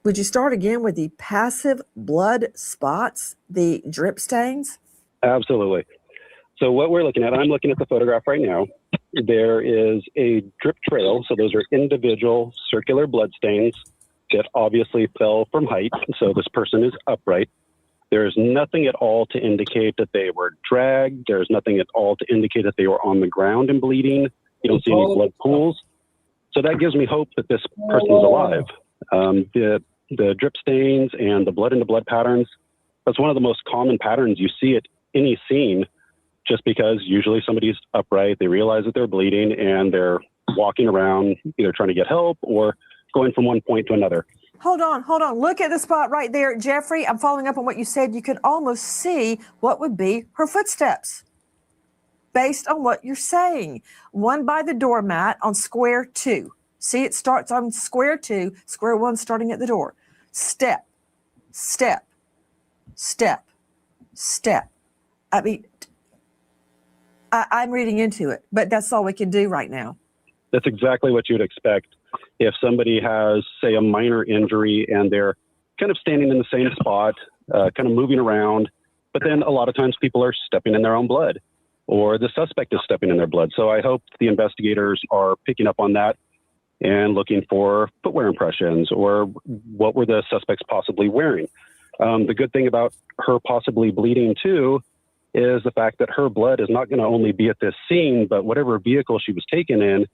would you start again with the passive blood spots, the drip stains? Absolutely. So what we're looking at, I'm looking at the photograph right now. There is a drip trail. So those are individual circular blood stains that obviously fell from height. So this person is upright. There's nothing at all to indicate that they were dragged. There's nothing at all to indicate that they were on the ground and bleeding. You don't see any blood pools. So that gives me hope that this person is alive. The drip stains and the blood into blood patterns, that's one of the most common patterns you see at any scene, just because usually somebody's upright, they realize that they're bleeding, and they're walking around either trying to get help or going from one point to another. Hold on. Look at the spot right there. Jeffrey, I'm following up on what you said. You can almost see what would be her footsteps based on what you're saying. One by the doormat on square 2. See, it starts on square 2, square 1 starting at the door. Step, step, step, step. I mean, I'm reading into it, but that's all we can do right now. That's exactly what you'd expect. If somebody has, say, a minor injury and they're kind of standing in the same spot, kind of moving around, but then a lot of times people are stepping in their own blood, or the suspect is stepping in their blood. So I hope the investigators are picking up on that and looking for footwear impressions or what were the suspects possibly wearing. The good thing about her possibly bleeding too is the fact that her blood is not going to only be at this scene, but whatever vehicle she was taken in,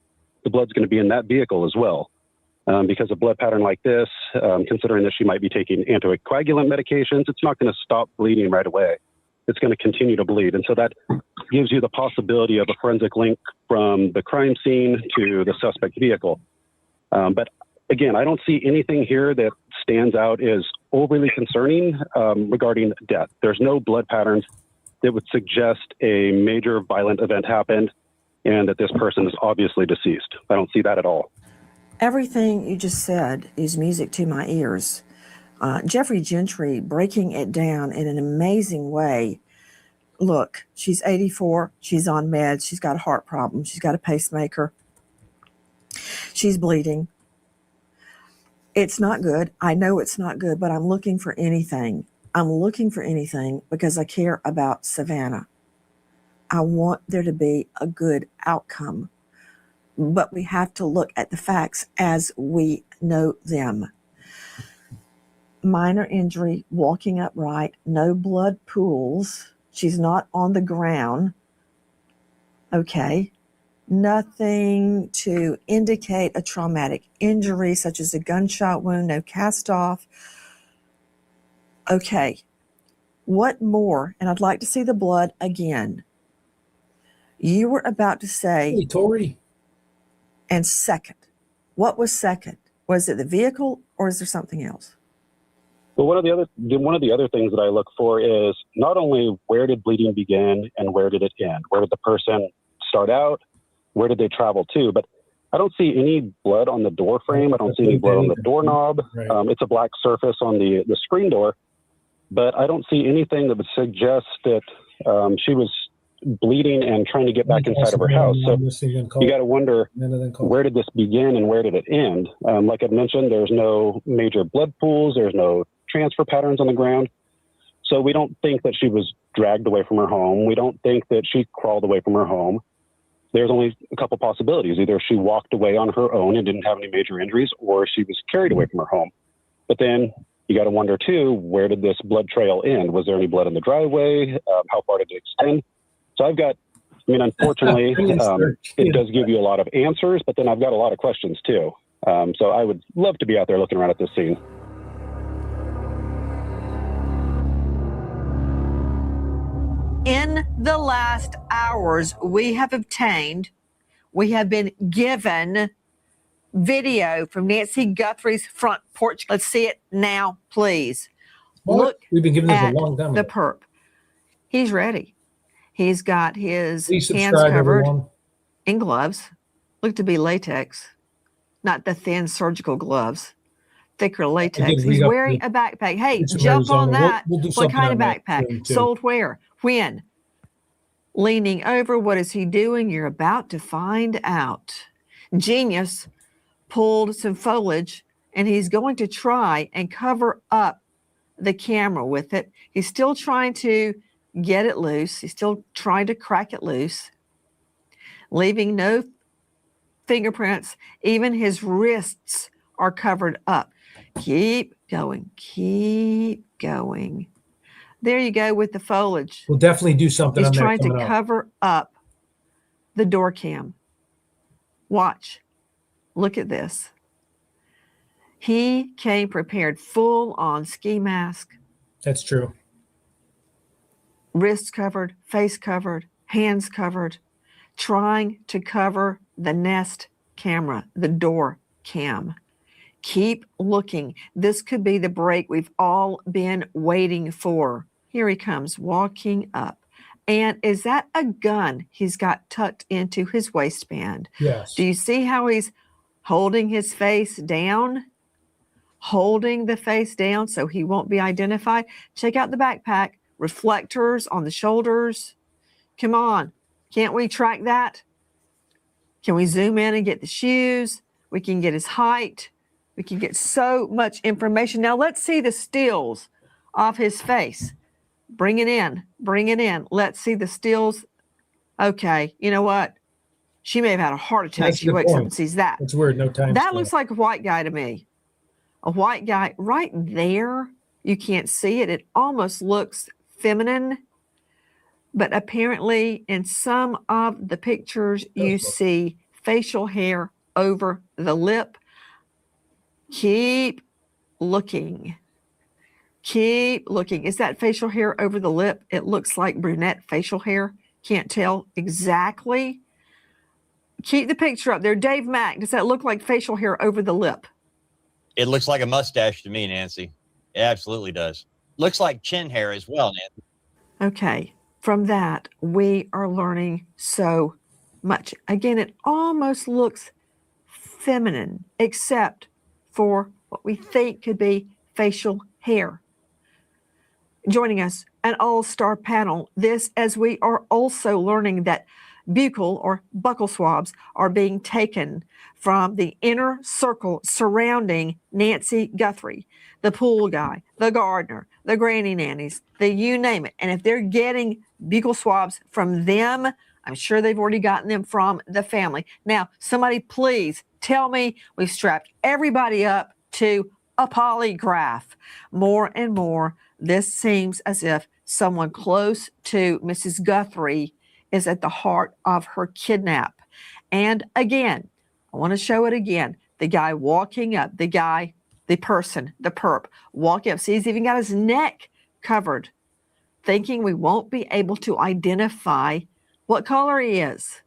the blood's going to be in that vehicle as well. Because a blood pattern like this, considering that she might be taking anticoagulant medications, it's not going to stop bleeding right away. It's going to continue to bleed. And so that gives you the possibility of a forensic link from the crime scene to the suspect vehicle. But again, I don't see anything here that stands out as overly concerning regarding death. There's no blood patterns that would suggest a major violent event happened and that this person is obviously deceased. I don't see that at all. Everything you just said is music to my ears. Jeffrey Gentry breaking it down in an amazing way. Look, she's 84. She's on meds. She's got a heart problem. She's got a pacemaker. She's bleeding. It's not good. I know it's not good, but I'm looking for anything. I'm looking for anything because I care about Savannah. I want there to be a good outcome. But we have to look at the facts as we know them. Minor injury, walking upright, no blood pools. She's not on the ground. Okay. Nothing to indicate a traumatic injury, such as a gunshot wound, no cast off. Okay. What more? And I'd like to see the blood again. You were about to say... Hey, Tori. And second. What was second? Was it the vehicle or is there something else? Well, one of the other things that I look for is not only where did bleeding begin and where did it end? Where did the person start out? Where did they travel to? But I don't see any blood on the door frame. I don't see any blood on the doorknob. Right. It's a black surface on the screen door, but I don't see anything that would suggest that she was bleeding and trying to get back inside of her house. So you got to wonder, where did this begin and where did it end? Like I mentioned, there's no major blood pools. There's no transfer patterns on the ground. So we don't think that she was dragged away from her home. We don't think that she crawled away from her home. There's only a couple possibilities. Either she walked away on her own and didn't have any major injuries, or she was carried away from her home. But then you got to wonder too, where did this blood trail end? Was there any blood in the driveway? How far did it extend? So unfortunately, it does give you a lot of answers, but then I've got a lot of questions too. So I would love to be out there looking around at this scene. In the last hours, we have been given video from Nancy Guthrie's front porch. Let's see it now, please. Look, we've been given this at a long time the ago. perp. He's ready. He's got his Please hands subscribe, covered everyone. in gloves. Look to be latex, not the thin surgical gloves. Thicker latex. He's wearing a backpack. Hey, jump on that. We'll do What something kind of on that backpack? soon, too. Sold where? When? Leaning over. What is he doing? You're about to find out. Genius pulled some foliage and he's going to try and cover up the camera with it. He's still trying to get it loose. He's still trying to crack it loose, leaving no fingerprints. Even his wrists are covered up. Keep going. Keep going. There you go with the foliage. We'll definitely do something He's on that trying to coming up. cover up the door cam. Watch. Look at this. He came prepared, full on ski mask, That's true. wrists covered, face covered, hands covered, trying to cover the Nest camera, the door cam. Keep looking. This could be the break we've all been waiting for. Here he comes, walking up. And is that a gun he's got tucked into his waistband? Yes. Do you see how he's holding his face down? Holding the face down so he won't be identified. Check out the backpack. Reflectors on the shoulders. Come on. Can't we track that? Can we zoom in and get the shoes? We can get his height. We can get so much information. Now let's see the stills of his face. Bring it in. Bring it in. Let's see the stills. Okay. You know what? She may have had a heart attack. That's a She good wakes up point. and sees that. That's weird. No time. That looks like a white guy to me. A white guy right there. You can't see it. It almost looks feminine. But apparently in some of the pictures, you see facial hair over the lip. Keep looking. Keep looking. Is that facial hair over the lip? It looks like brunette facial hair. Can't tell exactly. Keep the picture up there. Dave Mack, does that look like facial hair over the lip? It looks like a mustache to me, Nancy. It absolutely does. Looks like chin hair as well, Nancy. Okay. From that, we are learning so much. Again, it almost looks feminine, except for what we think could be facial hair. Joining us, an all-star panel. This, as we are also learning that buccal or buccal swabs are being taken from the inner circle surrounding Nancy Guthrie, the pool guy, the gardener, the granny nannies, the you name it. And if they're getting buccal swabs from them, I'm sure they've already gotten them from the family. Now, somebody please tell me we've strapped everybody up to a polygraph. More and more, this seems as if someone close to Mrs. Guthrie is at the heart of her kidnap. And again, I want to show it again. The guy walking up, the person, the perp, walking up. See, he's even got his neck covered, thinking we won't be able to identify what color he is.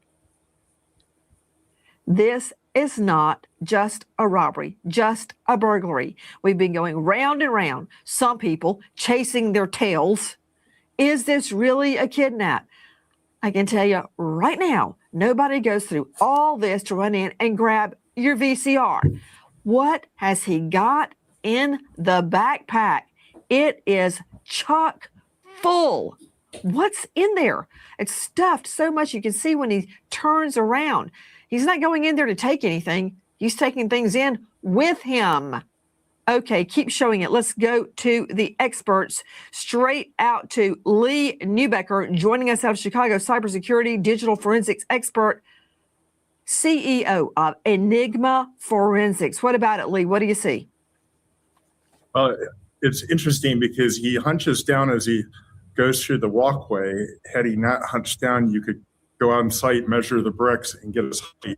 This is not just a robbery, just a burglary. We've been going round and round, some people chasing their tails. Is this really a kidnap? I can tell you right now, nobody goes through all this to run in and grab your VCR. What has he got in the backpack? It is chock full. What's in there? It's stuffed so much you can see when he turns around. He's not going in there to take anything. He's taking things in with him. Okay, keep showing it. Let's go to the experts, straight out to Lee Neubecker, joining us out of Chicago, cybersecurity, digital forensics expert, CEO of Enigma Forensics. What about it, Lee? What do you see? It's interesting because he hunches down as he goes through the walkway. Had he not hunched down, you could go on site, measure the bricks, and get his height.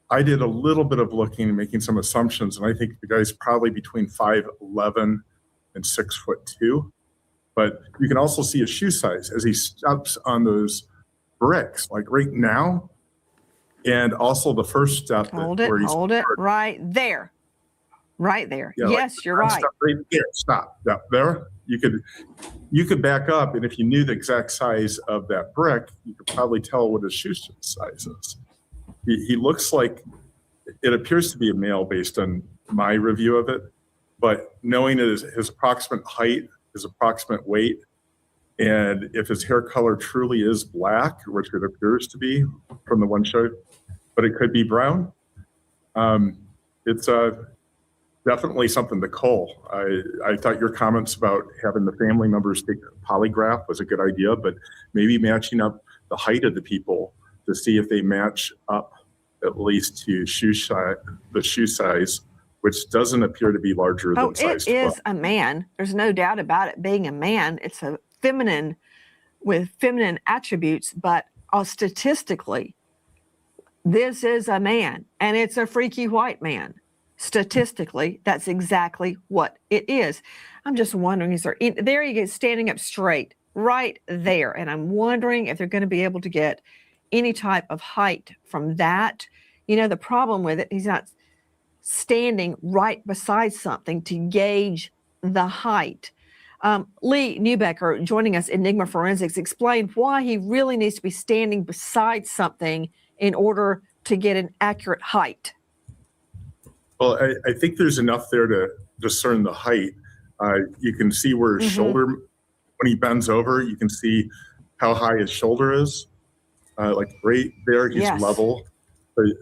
I did a little bit of looking and making some assumptions, and I think the guy's probably between 5'11" and 6'2". But you can also see his shoe size as he steps on those bricks, like right now, and also the first step. Hold it, right there. Right there. Yeah, yes, like, you're right. Stop right there. Stop. Yeah, there. You could back up, and if you knew the exact size of that brick, you could probably tell what his shoe size is. He looks like, it appears to be a male based on my review of it, but knowing his approximate height, his approximate weight, and if his hair color truly is black, which it appears to be from the one show, but it could be brown, it's definitely something to cull. I thought your comments about having the family members take a polygraph was a good idea, but maybe matching up the height of the people to see if they match up at least to the shoe size, which doesn't appear to be larger than size 12. It is a man. There's no doubt about it being a man. It's a feminine with feminine attributes, but statistically, this is a man, and it's a freaky white man. Statistically, that's exactly what it is. I'm just wondering, there you get standing up straight, right there. And I'm wondering if they're going to be able to get any type of height from that. You know, the problem with it, he's not standing right beside something to gauge the height. Lee Neubecker, joining us, Enigma Forensics, explain why he really needs to be standing beside something in order to get an accurate height. Well, I think there's enough there to discern the height. You can see where his shoulder, when he bends over, you can see how high his shoulder is. Like right there, he's level.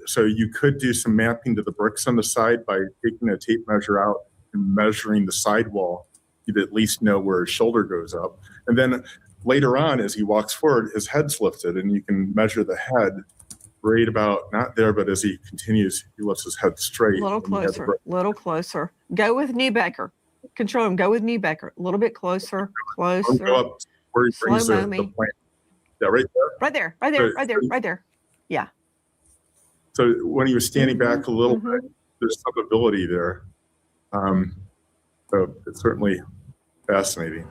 So you could do some mapping to the bricks on the side by taking a tape measure out and measuring the sidewall. You'd at least know where his shoulder goes up. And then later on, as he walks forward, his head's lifted, and you can measure the head right about, not there, but as he continues, he lifts his head straight. A little closer. Go with Neubecker. Control him. Go with Neubecker. A little bit closer. Go up where he brings the plant. Yeah, right there. Right there. Yeah. So when he was standing back a little bit, there's some ability there. So it's certainly fascinating.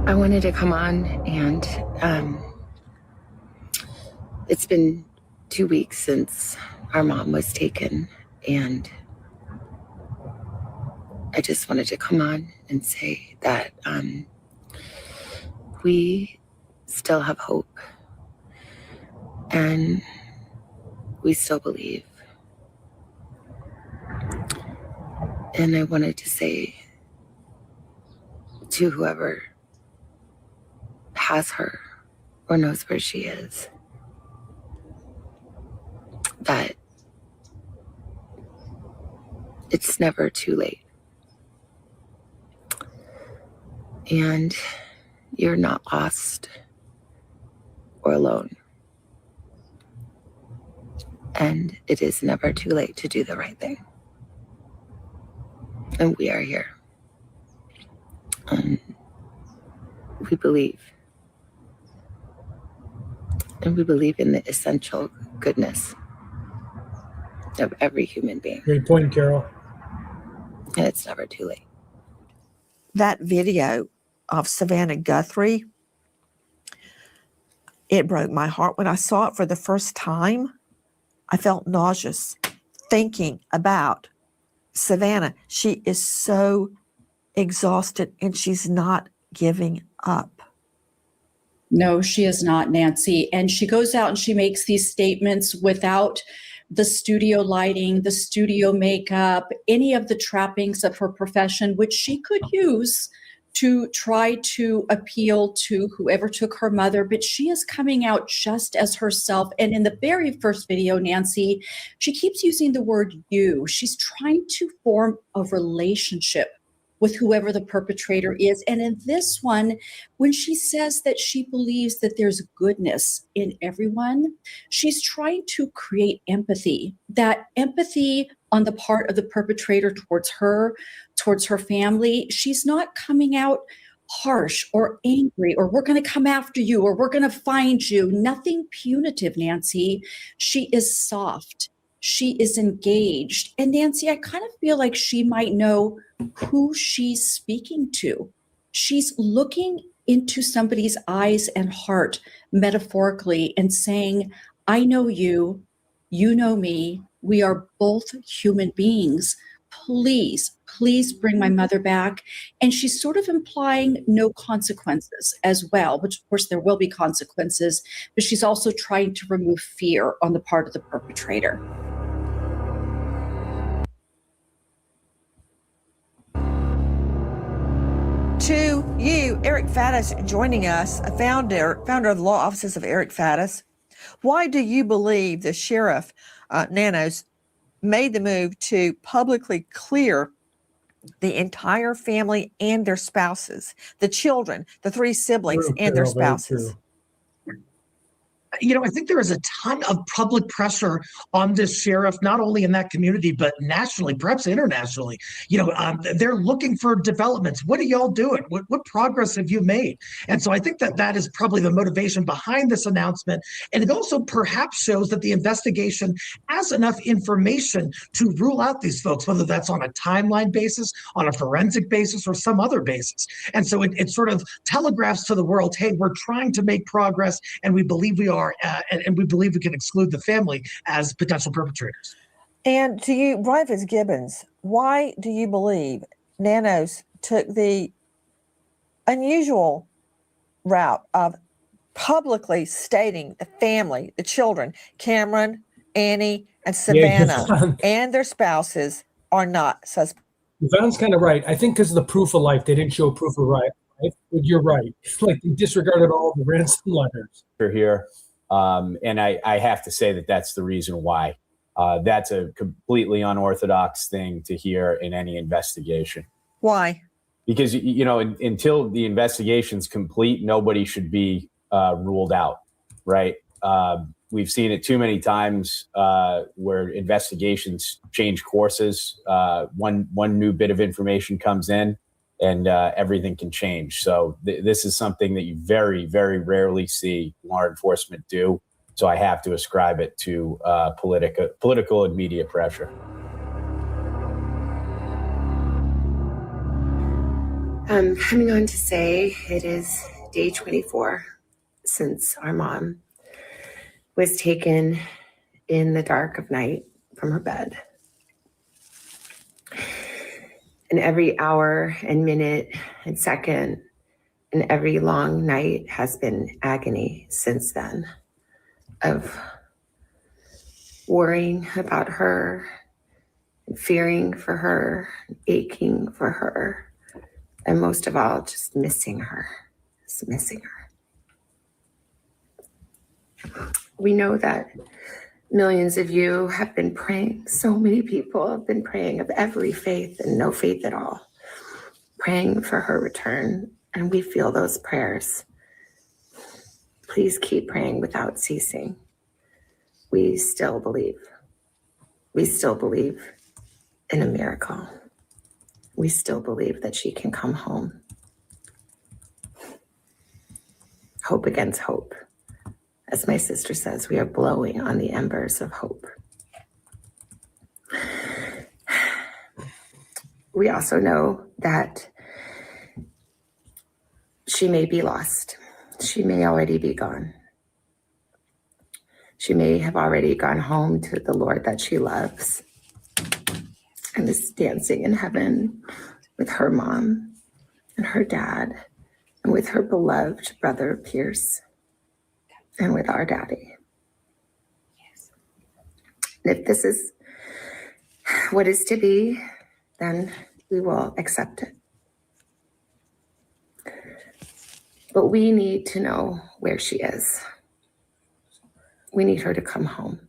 I wanted to come on, and it's been 2 weeks since our mom was taken, and I just wanted to come on and say that we still have hope, and we still believe. And I wanted to say to whoever has her or knows where she is, that it's never too late. And you're not lost or alone. And it is never too late to do the right thing. And we are here. And we believe. And we believe in the essential goodness of every human being. Great point, Carol. And it's never too late. That video of Savannah Guthrie It broke my heart. When I saw it for the first time, I felt nauseous thinking about Savannah. She is so exhausted and she's not giving up. No, she is not, Nancy. And she goes out and she makes these statements without the studio lighting, the studio makeup, any of the trappings of her profession, which she could use to try to appeal to whoever took her mother. But she is coming out just as herself. And in the very first video, Nancy, she keeps using the word you. She's trying to form a relationship with whoever the perpetrator is. And in this one, when she says that she believes that there's goodness in everyone, she's trying to create empathy, that empathy on the part of the perpetrator towards her family. She's not coming out harsh or angry or we're going to come after you or we're going to find you. Nothing punitive, Nancy. She is soft. She is engaged. And Nancy, I kind of feel like she might know who she's speaking to. She's looking into somebody's eyes and heart metaphorically and saying, I know you, you know me, we are both human beings. Please bring my mother back. And she's sort of implying no consequences as well, which of course there will be consequences, but she's also trying to remove fear on the part of the perpetrator. To you, Eric Faddis joining us, a founder of the law offices of Eric Faddis. Why do you believe the sheriff, Nanos, made the move to publicly clear the entire family and their spouses, the children, the three siblings and their spouses? You know, I think there is a ton of public pressure on this sheriff, not only in that community, but nationally, perhaps internationally. You know, they're looking for developments. What are y'all doing? What progress have you made? And so I think that is probably the motivation behind this announcement. And it also perhaps shows that the investigation has enough information to rule out these folks, whether that's on a timeline basis, on a forensic basis, or some other basis. And so it sort of telegraphs to the world, hey, we're trying to make progress, and we believe we are. And we believe we can exclude the family as potential perpetrators. And to you, Brian Fitzgibbons, why do you believe Nanos took the unusual route of publicly stating the family, the children, Cameron, Annie, and Savannah, and their spouses are not suspects? Yvonne's kind of right. I think because of the proof of life, they didn't show proof of life. But you're right. It's like they disregarded all the ransom letters. Here. And I have to say that that's the reason why. That's a completely unorthodox thing to hear in any investigation. Why? Because, you know, until the investigation's complete, nobody should be ruled out, right? We've seen it too many times where investigations change courses. One new bit of information comes in and everything can change. So this is something that you very, very rarely see law enforcement do. So I have to ascribe it to political and media pressure. Coming on to say it is day 24 since our mom was taken in the dark of night from her bed. And every hour and minute and second and every long night has been agony since then, of worrying about her, and fearing for her, aching for her, and most of all, just missing her, We know that millions of you have been praying. So many people have been praying of every faith and no faith at all, praying for her return. And we feel those prayers. Please keep praying without ceasing. We still believe. We still believe in a miracle. We still believe that she can come home. Hope against hope. As my sister says, we are blowing on the embers of hope. We also know that she may be lost. She may already be gone. She may have already gone home to the Lord that she loves and is dancing in heaven with her mom and her dad and with her beloved brother Pierce and with our daddy. And if this is what is to be, then we will accept it. But we need to know where she is. We need her to come home.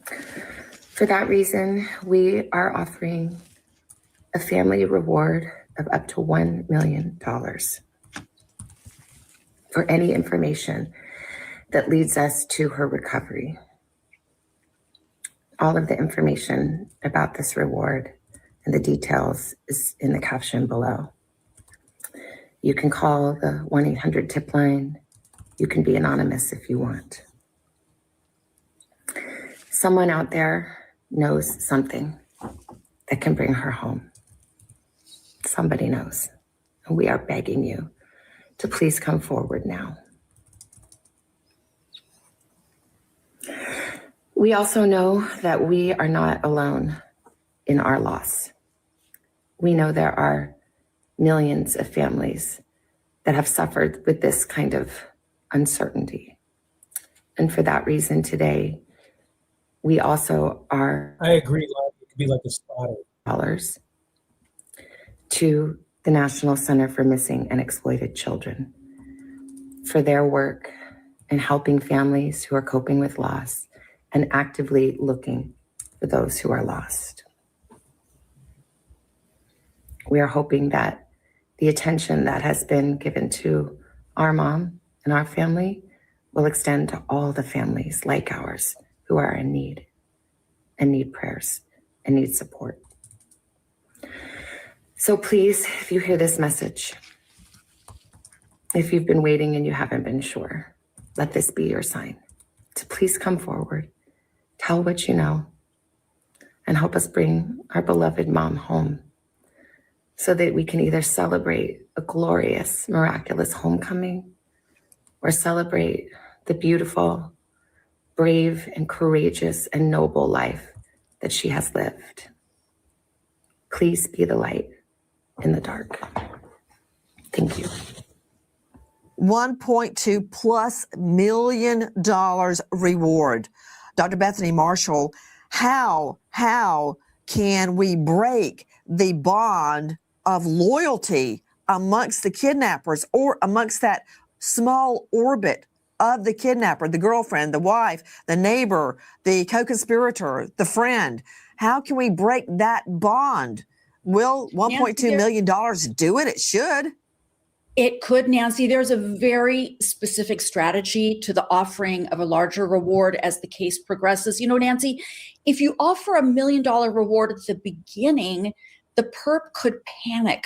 For that reason, we are offering a family reward of up to $1 million for any information that leads us to her recovery. All of the information about this reward and the details is in the caption below. You can call the 1-800-TIP line. You can be anonymous if you want. Someone out there knows something that can bring her home. Somebody knows. And we are begging you to please come forward now. We also know that we are not alone in our loss. We know there are millions of families that have suffered with this kind of uncertainty. And for that reason today, we also are. I agree, Lon. It could be like a spotter. Dollars to the National Center for Missing and Exploited Children for their work in helping families who are coping with loss and actively looking for those who are lost. We are hoping that the attention that has been given to our mom and our family will extend to all the families like ours who are in need and need prayers and need support. So please, if you hear this message, if you've been waiting and you haven't been sure, let this be your sign to please come forward, tell what you know, and help us bring our beloved mom home so that we can either celebrate a glorious, miraculous homecoming or celebrate the beautiful, brave, and courageous and noble life that she has lived. Please be the light in the dark. Thank you. $1.2+ million reward. Dr. Bethany Marshall, how can we break the bond of loyalty amongst the kidnappers or amongst that small orbit of the kidnapper, the girlfriend, the wife, the neighbor, the co-conspirator, the friend? How can we break that bond? Will $1.2 million do it? It should. It could, Nancy. There's a very specific strategy to the offering of a larger reward as the case progresses. You know, Nancy, if you offer $1 million reward at the beginning, the perp could panic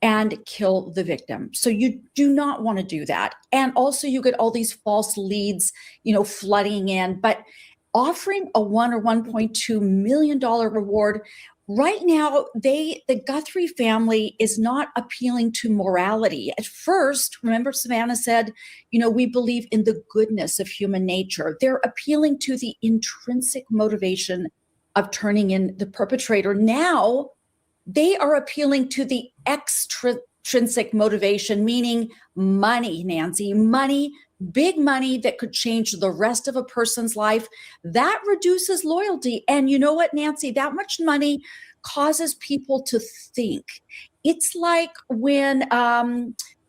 and kill the victim. So you do not want to do that. And also you get all these false leads, flooding in. But offering a $1 or $1.2 million reward, right now, the Guthrie family is not appealing to morality. At first, remember Savannah said, we believe in the goodness of human nature. They're appealing to the intrinsic motivation of turning in the perpetrator. Now, they are appealing to the extrinsic motivation, meaning money, Nancy, money, big money that could change the rest of a person's life. That reduces loyalty. And you know what, Nancy, that much money causes people to think. It's like when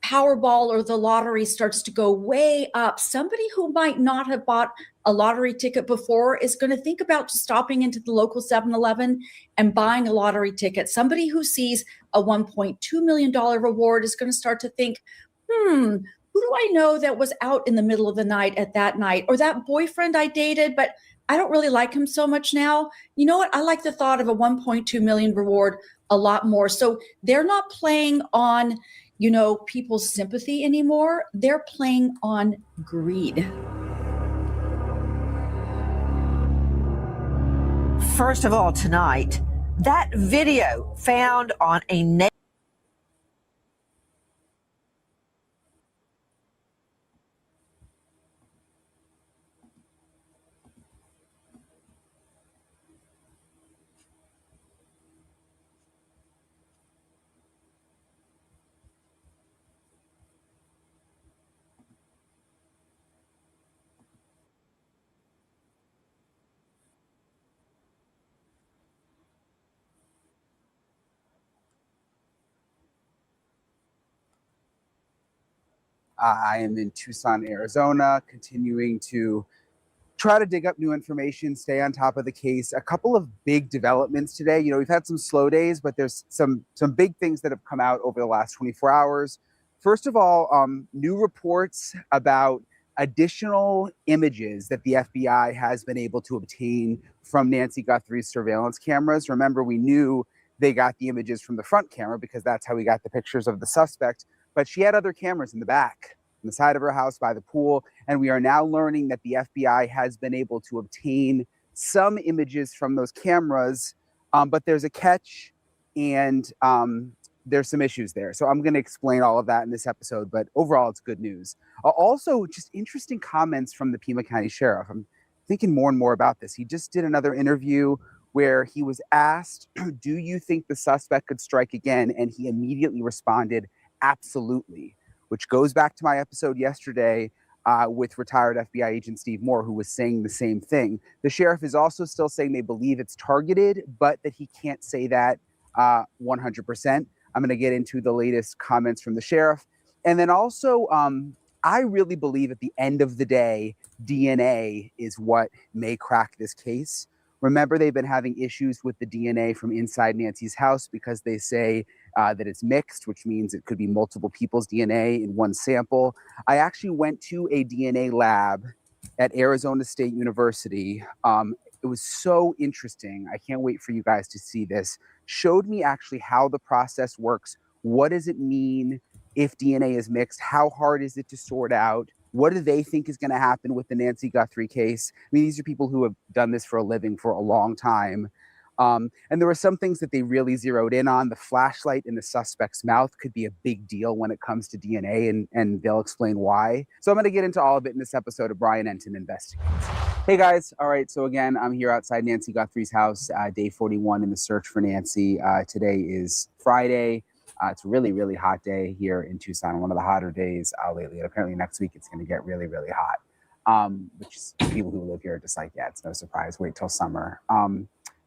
Powerball or the lottery starts to go way up, somebody who might not have bought a lottery ticket before is going to think about stopping into the local 7-Eleven and buying a lottery ticket. Somebody who sees a $1.2 million reward is going to start to think, who do I know that was out in the middle of the night at that night? Or that boyfriend I dated, but I don't really like him so much now. You know what? I like the thought of a 1.2 million reward a lot more. So they're not playing on, people's sympathy anymore. They're playing on greed. First of all, tonight, that video found on a I am in Tucson, Arizona, continuing to try to dig up new information, stay on top of the case. A couple of big developments today. You know, we've had some slow days, but there's some big things that have come out over the last 24 hours. First of all, new reports about additional images that the FBI has been able to obtain from Nancy Guthrie's surveillance cameras. Remember, we knew they got the images from the front camera because that's how we got the pictures of the suspect, but she had other cameras in the back, on the side of her house by the pool. And we are now learning that the FBI has been able to obtain some images from those cameras, but there's a catch and there's some issues there. So I'm going to explain all of that in this episode, but overall it's good news. Also, just interesting comments from the Pima County Sheriff. I'm thinking more and more about this. He just did another interview where he was asked, do you think the suspect could strike again? And he immediately responded, absolutely, which goes back to my episode yesterday with retired FBI agent Steve Moore, who was saying the same thing. The sheriff is also still saying they believe it's targeted, but that he can't say that 100%. I'm going to get into the latest comments from the sheriff. And then also, I really believe at the end of the day, DNA is what may crack this case. Remember, they've been having issues with the DNA from inside Nancy's house because they say that it's mixed, which means it could be multiple people's DNA in one sample. I actually went to a DNA lab at Arizona State University. It was so interesting. I can't wait for you guys to see this. Showed me actually how the process works. What does it mean if DNA is mixed? How hard is it to sort out? What do they think is going to happen with the Nancy Guthrie case? I mean, these are people who have done this for a living for a long time. And there were some things that they really zeroed in on. The flashlight in the suspect's mouth could be a big deal when it comes to DNA, and they'll explain why. So I'm going to get into all of it in this episode of Brian Enton Investigates. Hey guys. All right. So again, I'm here outside Nancy Guthrie's house, day 41 in the search for Nancy. Today is Friday. It's a really, really hot day here in Tucson, one of the hotter days lately. And apparently next week it's going to get really, really hot, which is, people who live here are just like, yeah, it's no surprise. Wait till summer.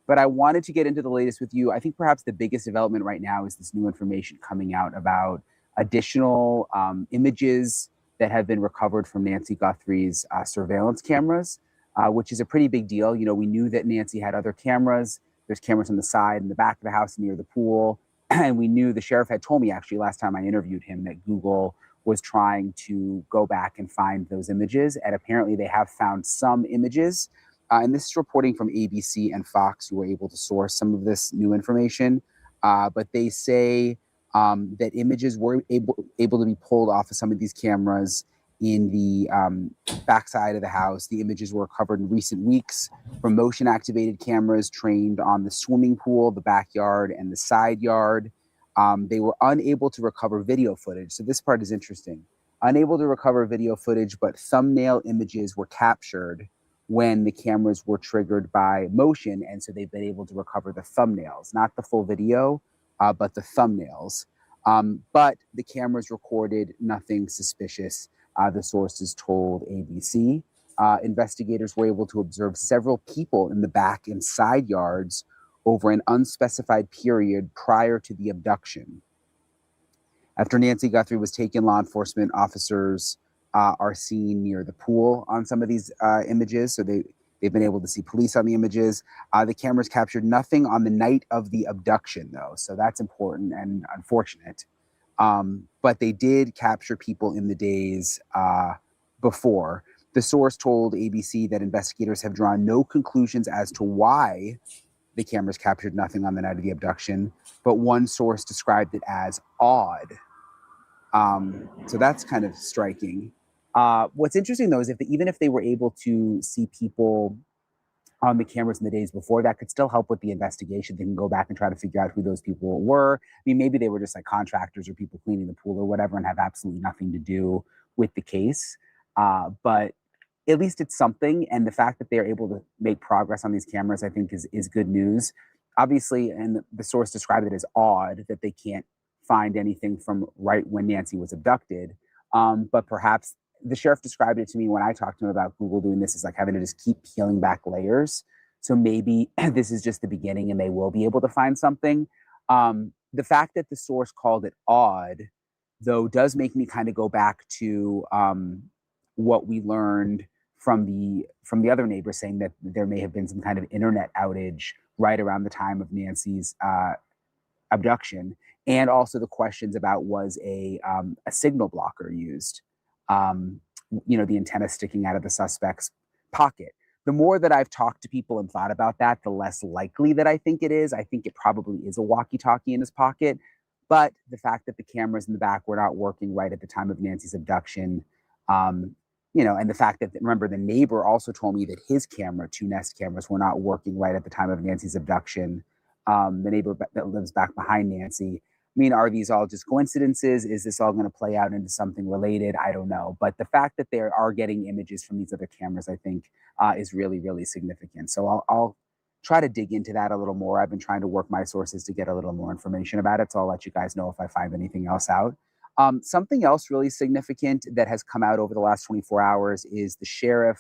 But I wanted to get into the latest with you. I think perhaps the biggest development right now is this new information coming out about additional images that have been recovered from Nancy Guthrie's surveillance cameras, which is a pretty big deal. You know, we knew that Nancy had other cameras. There's cameras on the side and the back of the house near the pool. And we knew, the sheriff had told me actually last time I interviewed him, that Google was trying to go back and find those images. And apparently they have found some images. And this is reporting from ABC and Fox, who were able to source some of this new information. But they say that images were able to be pulled off of some of these cameras in the backside of the house. The images were recovered in recent weeks from motion-activated cameras trained on the swimming pool, the backyard, and the side yard. They were unable to recover video footage. So this part is interesting. Unable to recover video footage, but thumbnail images were captured when the cameras were triggered by motion. And so they've been able to recover the thumbnails, not the full video, but the thumbnails. But the cameras recorded nothing suspicious. The sources told ABC. Investigators were able to observe several people in the back and side yards over an unspecified period prior to the abduction. After Nancy Guthrie was taken, law enforcement officers are seen near the pool on some of these images. So they've been able to see police on the images. The cameras captured nothing on the night of the abduction, though. So that's important and unfortunate. But they did capture people in the days before. The source told ABC that investigators have drawn no conclusions as to why the cameras captured nothing on the night of the abduction, but one source described it as odd. So that's kind of striking. What's interesting, though, is even if they were able to see people on the cameras in the days before, that could still help with the investigation. They can go back and try to figure out who those people were. I mean, maybe they were just like contractors or people cleaning the pool or whatever and have absolutely nothing to do with the case. But at least it's something. And the fact that they're able to make progress on these cameras, I think is good news. Obviously, and the source described it as odd that they can't find anything from right when Nancy was abducted. But perhaps the sheriff described it to me when I talked to him about Google doing this, is like having to just keep peeling back layers. So maybe this is just the beginning and they will be able to find something. The fact that the source called it odd though does make me kind of go back to what we learned from the other neighbors, saying that there may have been some kind of internet outage right around the time of Nancy's abduction, and also the questions about was a signal blocker used, the antenna sticking out of the suspect's pocket. The more that I've talked to people and thought about that, the less likely that I think it is. I think it probably is a walkie-talkie in his pocket, but the fact that the cameras in the back were not working right at the time of Nancy's abduction, and the fact that, remember, the neighbor also told me that his camera, 2 Nest cameras, were not working right at the time of Nancy's abduction. The neighbor that lives back behind Nancy. I mean, are these all just coincidences? Is this all going to play out into something related? I don't know. But the fact that they are getting images from these other cameras, I think, is really, really significant. So I'll try to dig into that a little more. I've been trying to work my sources to get a little more information about it. So I'll let you guys know if I find anything else out. Something else really significant that has come out over the last 24 hours is the Sheriff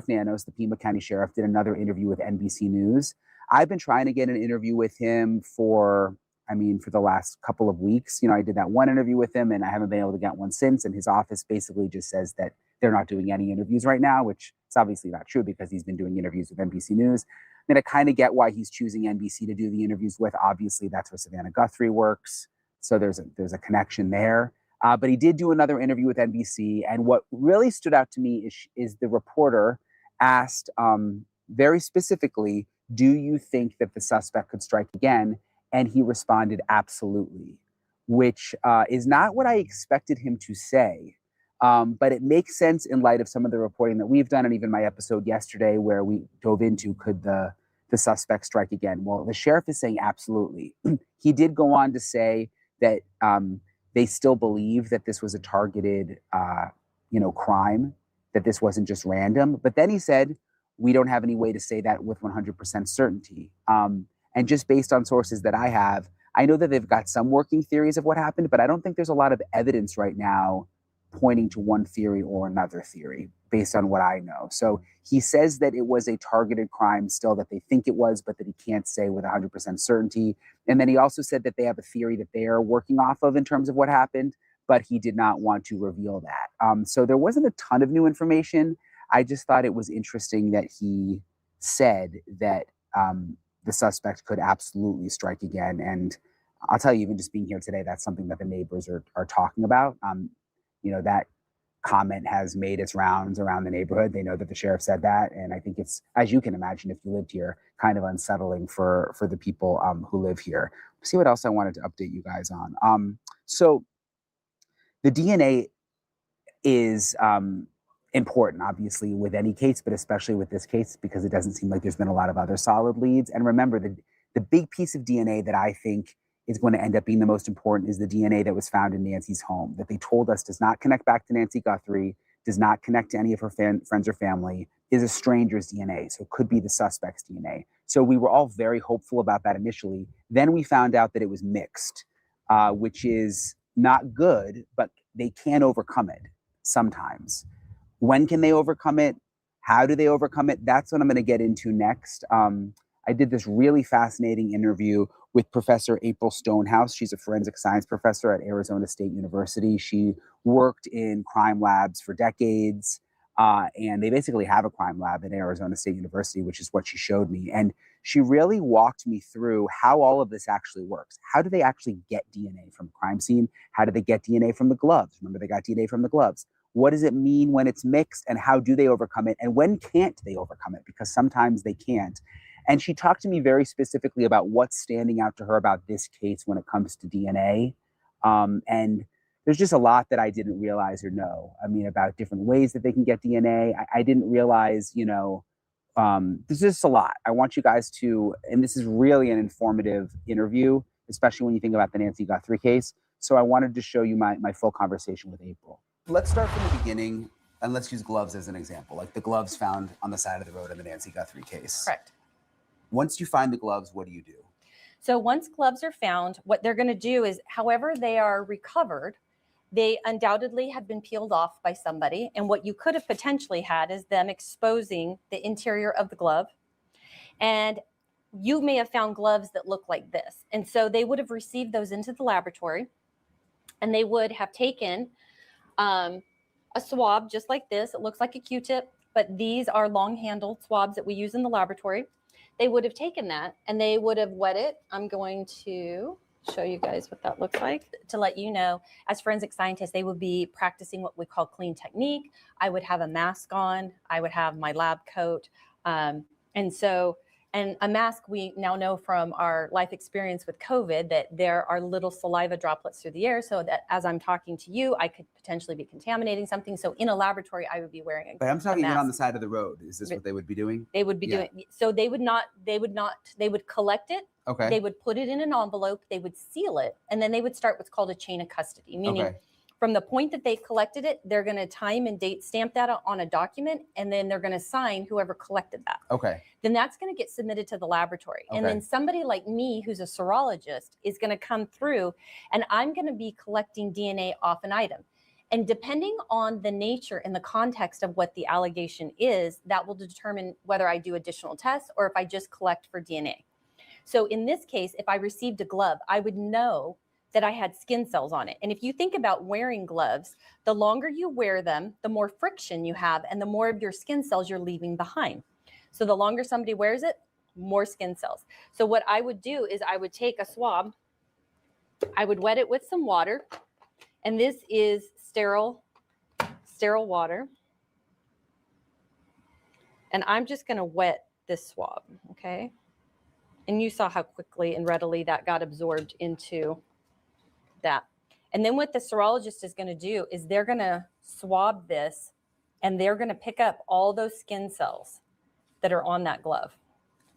Nanos, the Pima County Sheriff, did another interview with NBC News. I've been trying to get an interview with him for the last couple of weeks. I did that one interview with him and I haven't been able to get one since. And his office basically just says that they're not doing any interviews right now, which is obviously not true because he's been doing interviews with NBC News. I mean, I kind of get why he's choosing NBC to do the interviews with. Obviously, that's where Savannah Guthrie works. So there's a connection there. But he did do another interview with NBC. And what really stood out to me is the reporter asked very specifically, do you think that the suspect could strike again? And he responded, absolutely, which is not what I expected him to say. But it makes sense in light of some of the reporting that we've done, and even my episode yesterday where we dove into could the suspect strike again. Well, the sheriff is saying absolutely. He did go on to say that they still believe that this was a targeted crime, that this wasn't just random. But then he said, we don't have any way to say that with 100% certainty. And just based on sources that I have, I know that they've got some working theories of what happened, but I don't think there's a lot of evidence right now pointing to one theory or another theory based on what I know. So he says that it was a targeted crime still, that they think it was, but that he can't say with 100% certainty. And then he also said that they have a theory that they are working off of in terms of what happened, but he did not want to reveal that. So there wasn't a ton of new information. I just thought it was interesting that he said that the suspect could absolutely strike again. And I'll tell you, even just being here today, that's something that the neighbors are talking about. That comment has made its rounds around the neighborhood. They know that the sheriff said that. And I think it's, as you can imagine, if you lived here, kind of unsettling for the people who live here. See what else I wanted to update you guys on. So the DNA is important, obviously, with any case, but especially with this case, because it doesn't seem like there's been a lot of other solid leads. And remember, the big piece of DNA that I think is going to end up being the most important is the DNA that was found in Nancy's home, that they told us does not connect back to Nancy Guthrie, does not connect to any of her friends or family, is a stranger's DNA. So it could be the suspect's DNA. So we were all very hopeful about that initially. Then we found out that it was mixed, which is not good, but they can overcome it sometimes. When can they overcome it? How do they overcome it? That's what I'm going to get into next. I did this really fascinating interview with Professor April Stonehouse. She's a forensic science professor at Arizona State University. She worked in crime labs for decades, and they basically have a crime lab at Arizona State University, which is what she showed me. And she really walked me through how all of this actually works. How do they actually get DNA from a crime scene? How do they get DNA from the gloves? Remember, they got DNA from the gloves. What does it mean when it's mixed, and how do they overcome it? And when can't they overcome it? Because sometimes they can't. And she talked to me very specifically about what's standing out to her about this case when it comes to DNA. And there's just a lot that I didn't realize or know. I mean, about different ways that they can get DNA. I didn't realize, there's just a lot. I want you guys to, and this is really an informative interview, especially when you think about the Nancy Guthrie case. So I wanted to show you my full conversation with April. Let's start from the beginning, and let's use gloves as an example, like the gloves found on the side of the road in the Nancy Guthrie case. Correct. Once you find the gloves, what do you do? So once gloves are found, what they're going to do is, however they are recovered, they undoubtedly have been peeled off by somebody. And what you could have potentially had is them exposing the interior of the glove. And you may have found gloves that look like this. And so they would have received those into the laboratory. and they would have taken a swab just like this. It looks like a Q-tip, but these are long-handled swabs that we use in the laboratory. They would have taken that and they would have wet it. I'm going to show you guys what that looks like to let you know, as forensic scientists, they would be practicing what we call clean technique. I would have a mask on. I would have my lab coat. And a mask, we now know from our life experience with COVID that there are little saliva droplets through the air, so that as I'm talking to you, I could potentially be contaminating something. So in a laboratory, I would be wearing But I'm talking a even mask. on the side of the road. Is this what they would be doing? They would be doing, so they would collect it. Okay. They would put it in an envelope, they would seal it, and then they would start what's called a chain of custody, meaning from the point that they collected it, they're going to time and date stamp that on a document, and then they're going to sign whoever collected that. Okay. Then that's going to get submitted to the laboratory. And then somebody like me, who's a serologist, is going to come through, and I'm going to be collecting DNA off an item. And depending on the nature and the context of what the allegation is, that will determine whether I do additional tests or if I just collect for DNA. So in this case, if I received a glove, I would know that I had skin cells on it. And if you think about wearing gloves, the longer you wear them, the more friction you have and the more of your skin cells you're leaving behind. So the longer somebody wears it, more skin cells. So what I would do is I would take a swab, I would wet it with some water, and this is sterile water. And I'm just gonna wet this swab, okay? And you saw how quickly and readily that got absorbed into that. And then what the serologist is going to do is they're going to swab this and they're going to pick up all those skin cells that are on that glove.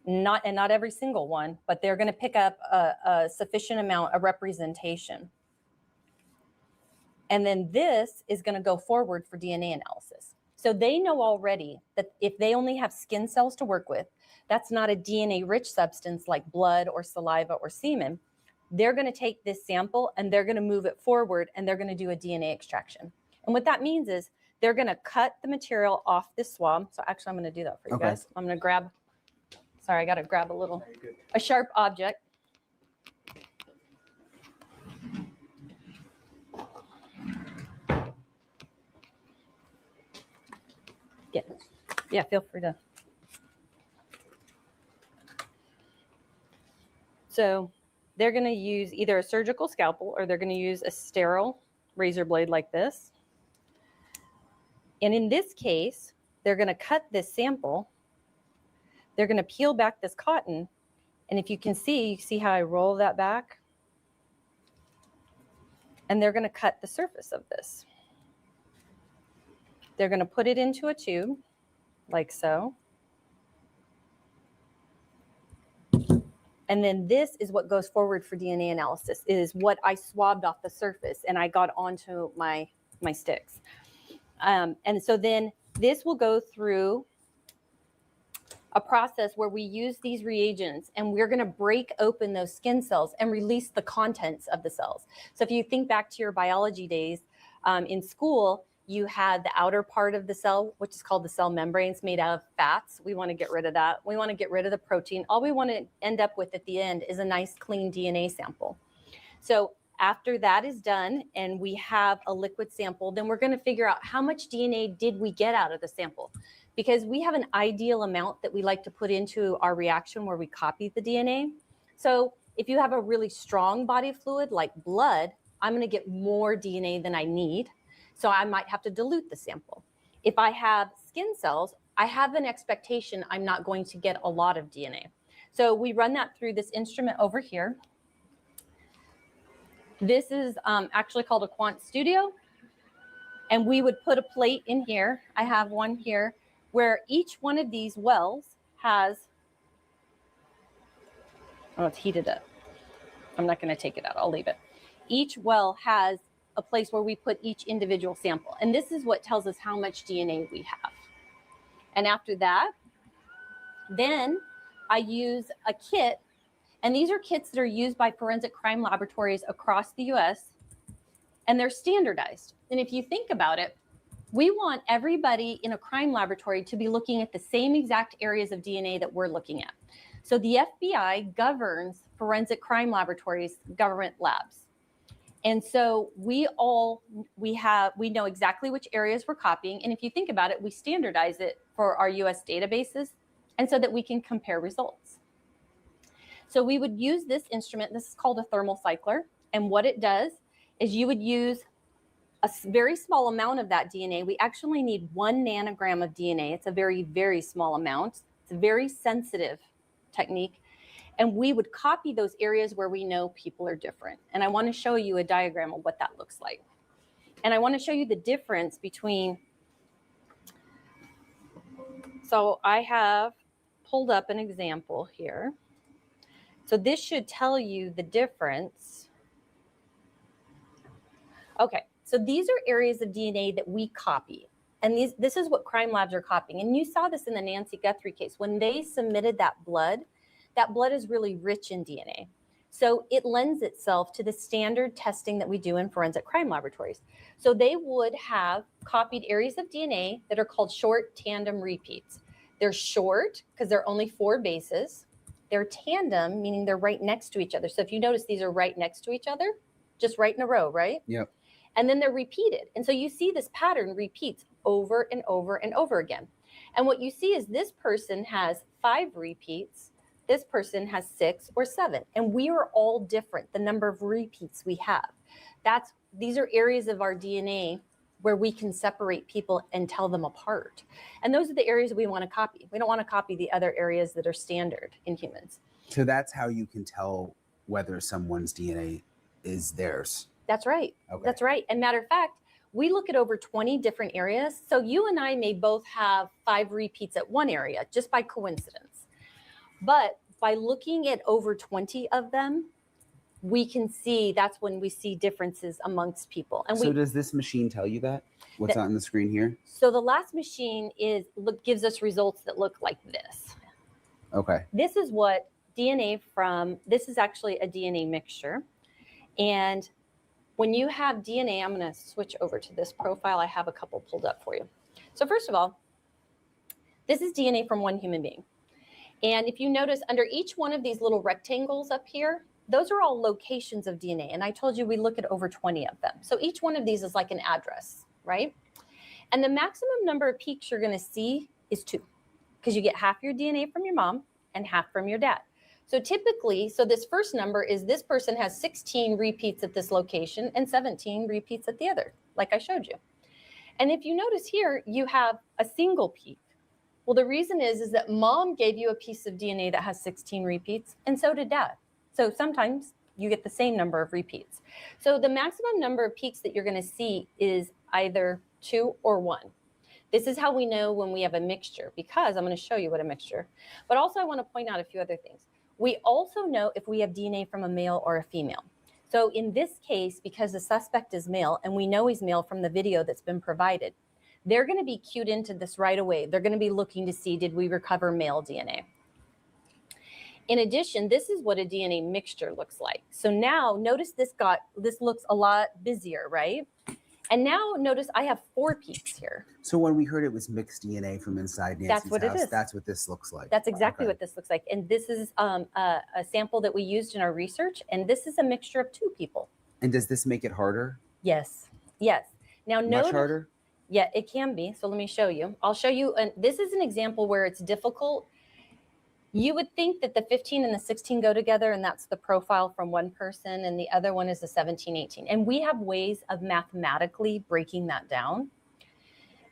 Not every single one, but they're going to pick up a sufficient amount of representation. And then this is going to go forward for DNA analysis. So they know already that if they only have skin cells to work with, that's not a DNA-rich substance like blood or saliva or semen. They're going to take this sample and they're going to move it forward and they're going to do a DNA extraction. And what that means is they're going to cut the material off this swab. So actually, I'm going to do that for you guys. I'm going to grab, sorry, I got to grab a sharp object. Yeah, feel free to. So they're going to use either a surgical scalpel or they're going to use a sterile razor blade like this. And in this case, they're going to cut this sample. They're going to peel back this cotton. And if you can see, how I roll that back? And they're going to cut the surface of this. They're going to put it into a tube like so. And then this is what goes forward for DNA analysis, is what I swabbed off the surface and I got onto my sticks. And so then this will go through a process where we use these reagents and we're going to break open those skin cells and release the contents of the cells. So if you think back to your biology days in school, you had the outer part of the cell, which is called the cell membrane. It's made out of fats. We want to get rid of that. We want to get rid of the protein. All we want to end up with at the end is a nice clean DNA sample. So after that is done and we have a liquid sample, then we're going to figure out how much DNA did we get out of the sample, because we have an ideal amount that we like to put into our reaction where we copy the DNA. So if you have a really strong body fluid like blood, I'm going to get more DNA than I need. So I might have to dilute the sample. If I have skin cells, I have an expectation I'm not going to get a lot of DNA. So we run that through this instrument over here. This is actually called a Quant Studio. And we would put a plate in here. I have one here where each one of these wells has, oh, it's heated up. I'm not going to take it out. I'll leave it. Each well has a place where we put each individual sample. And this is what tells us how much DNA we have. And after that, then I use a kit. And these are kits that are used by forensic crime laboratories across the US. And they're standardized. And if you think about it, we want everybody in a crime laboratory to be looking at the same exact areas of DNA that we're looking at. So the FBI governs forensic crime laboratories, government labs. And so we know exactly which areas we're copying. And if you think about it, we standardize it for our US databases, and so that we can compare results. So we would use this instrument. This is called a thermal cycler. And what it does is you would use a very small amount of that DNA. We actually need 1 nanogram of DNA. It's a very, very small amount. It's a very sensitive technique. And we would copy those areas where we know people are different. And I want to show you a diagram of what that looks like. And I want to show you the difference between. So I have pulled up an example here. So this should tell you the difference. Okay, so these are areas of DNA that we copy. And this is what crime labs are copying. And you saw this in the Nancy Guthrie case. When they submitted that blood is really rich in DNA. So it lends itself to the standard testing that we do in forensic crime laboratories. So they would have copied areas of DNA that are called short tandem repeats. They're short because they're only 4 bases. They're tandem, meaning they're right next to each other. So if you notice, these are right next to each other, just right in a row, right? Yep. And then they're repeated. And so you see this pattern repeats over and over and over again. And what you see is this person has 5 repeats. This person has 6 or 7. And we are all different, the number of repeats we have. These are areas of our DNA where we can separate people and tell them apart. And those are the areas we want to copy. We don't want to copy the other areas that are standard in humans. So that's how you can tell whether someone's DNA is theirs. That's right. Okay. That's right. And matter of fact, we look at over 20 different areas. So you and I may both have 5 repeats at one area just by coincidence. But by looking at over 20 of them, we can see that's when we see differences amongst people. And so does this machine tell you that? What's on the screen here? So the last machine gives us results that look like this. Okay. This is what this is actually a DNA mixture. And when you have DNA, I'm going to switch over to this profile. I have a couple pulled up for you. So first of all, this is DNA from one human being. And if you notice under each one of these little rectangles up here, those are all locations of DNA. And I told you we look at over 20 of them. So each one of these is like an address, right? And the maximum number of peaks you're going to see is 2, because you get half your DNA from your mom and half from your dad. So typically, this first number is this person has 16 repeats at this location and 17 repeats at the other, like I showed you. And if you notice here, you have a single peak. Well, the reason is that mom gave you a piece of DNA that has 16 repeats, and so did dad. So sometimes you get the same number of repeats. So the maximum number of peaks that you're going to see is either 2 or 1. This is how we know when we have a mixture, because I'm going to show you what a mixture. But also I want to point out a few other things. We also know if we have DNA from a male or a female. So in this case, because the suspect is male, and we know he's male from the video that's been provided, they're going to be cued into this right away. They're going to be looking to see, did we recover male DNA? In addition, this is what a DNA mixture looks like. So now notice this looks a lot busier, right? And now notice I have 4 peaks here. So when we heard it was mixed DNA from inside Nancy's That's what house, it is. that's what this looks like. That's exactly Okay. what this looks like. And this is a sample that we used in our research. And this is a mixture of 2 people. And does this make it harder? Yes. Yes. Now notice, Much harder? Yeah, it can be. So let me show you. I'll show you. And this is an example where it's difficult. You would think that the 15 and the 16 go together, and that's the profile from one person, and the other one is the 17, 18. And we have ways of mathematically breaking that down.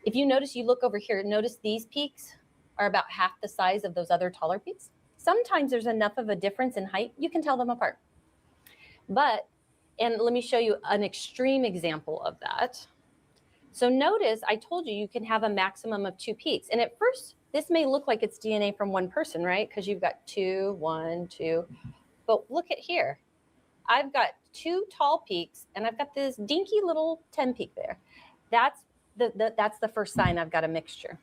If you notice, you look over here, notice these peaks are about half the size of those other taller peaks. Sometimes there's enough of a difference in height, you can tell them apart. And let me show you an extreme example of that. So notice, I told you can have a maximum of 2 peaks. And at first, this may look like it's DNA from one person, right? Because you've got 2, 1, 2. But look at here. I've got 2 tall peaks, and I've got this dinky little 10 peak there. That's the first sign I've got a mixture.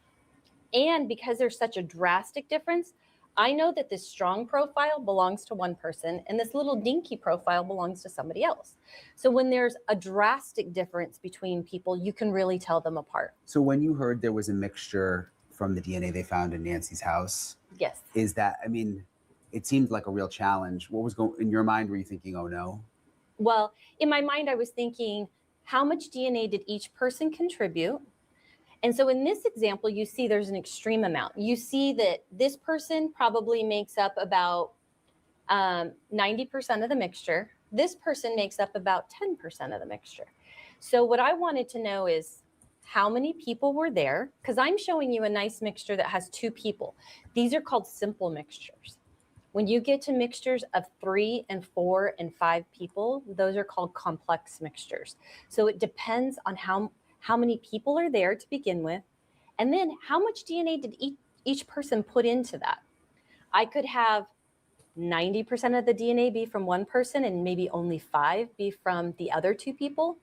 And because there's such a drastic difference, I know that this strong profile belongs to one person, and this little dinky profile belongs to somebody else. So when there's a drastic difference between people, you can really tell them apart. So when you heard there was a mixture from the DNA they found in Nancy's house, yes, is that, I mean, it seemed like a real challenge. What was going in your mind? Were you thinking, oh no? Well, in my mind, I was thinking, how much DNA did each person contribute? And so in this example, you see there's an extreme amount. You see that this person probably makes up about 90% of the mixture. This person makes up about 10% of the mixture. So what I wanted to know is how many people were there? Because I'm showing you a nice mixture that has 2 people. These are called simple mixtures. When you get to mixtures of 3 and 4 and 5 people, those are called complex mixtures. So it depends on how many people are there to begin with, and then how much DNA did each person put into that. I could have 90% of the DNA be from one person and maybe only 5 be from the other 2 people.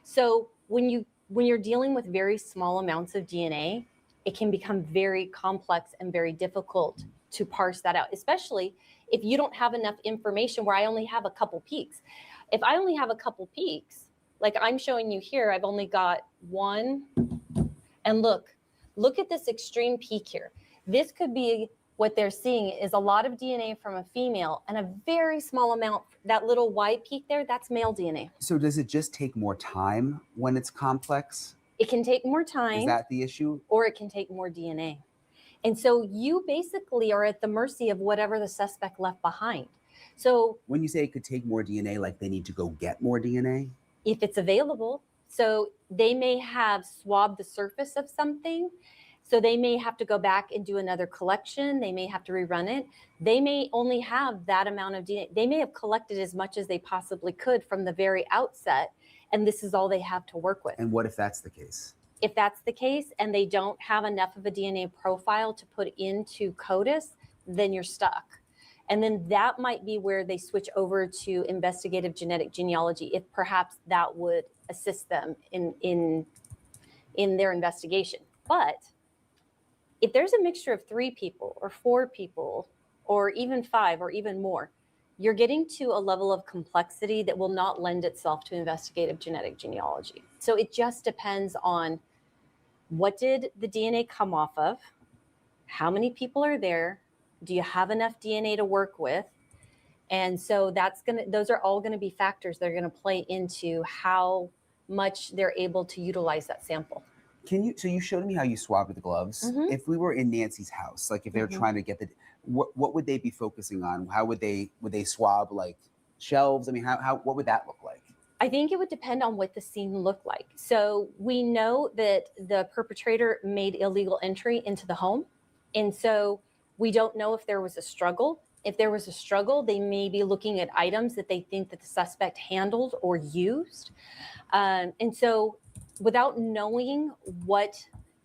So when you're dealing with very small amounts of DNA, it can become very complex and very difficult to parse that out, especially if you don't have enough information where I only have a couple peaks. If I only have a couple peaks, like I'm showing you here, I've only got 1, and look at this extreme peak here. This could be what they're seeing is a lot of DNA from a female and a very small amount, that little white peak there, that's male DNA. So does it just take more time when it's complex? It can take more time. Is that the issue? Or it can take more DNA. And so you basically are at the mercy of whatever the suspect left behind. So when you say it could take more DNA, like they need to go get more DNA? If it's available. So they may have swabbed the surface of something. So they may have to go back and do another collection. They may have to rerun it. They may only have that amount of DNA. They may have collected as much as they possibly could from the very outset, and this is all they have to work with. And what if that's the case? If that's the case and they don't have enough of a DNA profile to put into CODIS, then you're stuck. And then that might be where they switch over to investigative genetic genealogy, if perhaps that would assist them in their investigation. But if there's a mixture of 3 people or 4 people or even 5 or even more, you're getting to a level of complexity that will not lend itself to investigative genetic genealogy. So it just depends on what did the DNA come off of, how many people are there, do you have enough DNA to work with? And so those are all gonna be factors that are gonna play into how much they're able to utilize that sample. So you showed me how you swab with the gloves. Mm-hmm. If we were in Nancy's house, like if they were trying to get what would they be focusing on? How would they swab like shelves? I mean, what would that look like? I think it would depend on what the scene looked like. So we know that the perpetrator made illegal entry into the home. And so we don't know if there was a struggle. If there was a struggle, they may be looking at items that they think that the suspect handled or used. And so without knowing what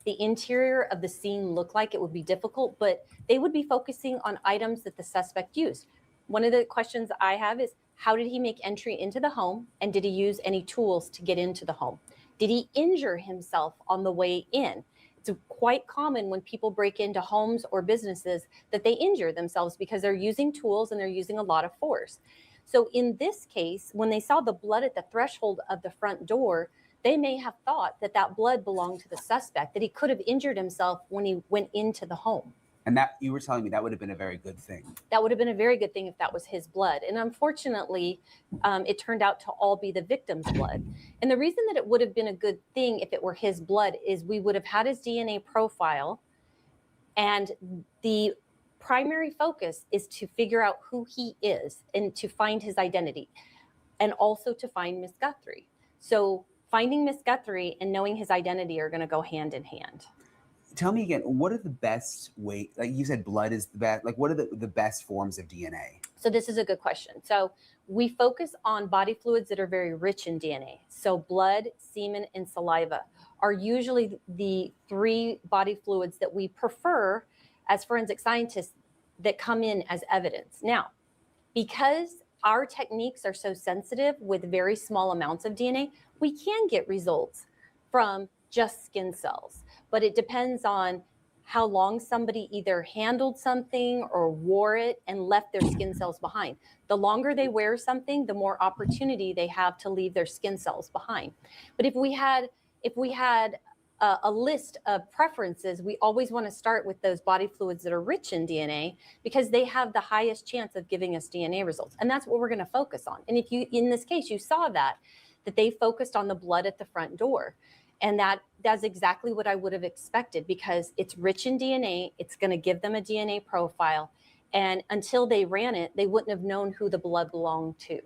the interior of the scene looked like, it would be difficult, but they would be focusing on items that the suspect used. One of the questions I have is, how did he make entry into the home? And did he use any tools to get into the home? Did he injure himself on the way in? It's quite common when people break into homes or businesses that they injure themselves because they're using tools and they're using a lot of force. So in this case, when they saw the blood at the threshold of the front door, they may have thought that that blood belonged to the suspect, that he could have injured himself when he went into the home. And that, you were telling me, that would have been a very good thing. That would have been a very good thing if that was his blood. And unfortunately, it turned out to all be the victim's blood. And the reason that it would have been a good thing if it were his blood is we would have had his DNA profile, and the primary focus is to figure out who he is and to find his identity, and also to find Miss Guthrie. So finding Miss Guthrie and knowing his identity are going to go hand in hand. Tell me again, what are the best way, like you said, blood is the best, like what are the best forms of DNA? So this is a good question. So we focus on body fluids that are very rich in DNA. So blood, semen, and saliva are usually the 3 body fluids that we prefer as forensic scientists that come in as evidence. Now, because our techniques are so sensitive with very small amounts of DNA, we can get results from just skin cells, but it depends on how long somebody either handled something or wore it and left their skin cells behind. The longer they wear something, the more opportunity they have to leave their skin cells behind. But if we had a list of preferences, we always want to start with those body fluids that are rich in DNA because they have the highest chance of giving us DNA results. And that's what we're going to focus on. And if you, in this case, you saw that they focused on the blood at the front door. And that's exactly what I would have expected because it's rich in DNA. It's going to give them a DNA profile. And until they ran it, they wouldn't have known who the blood belonged to.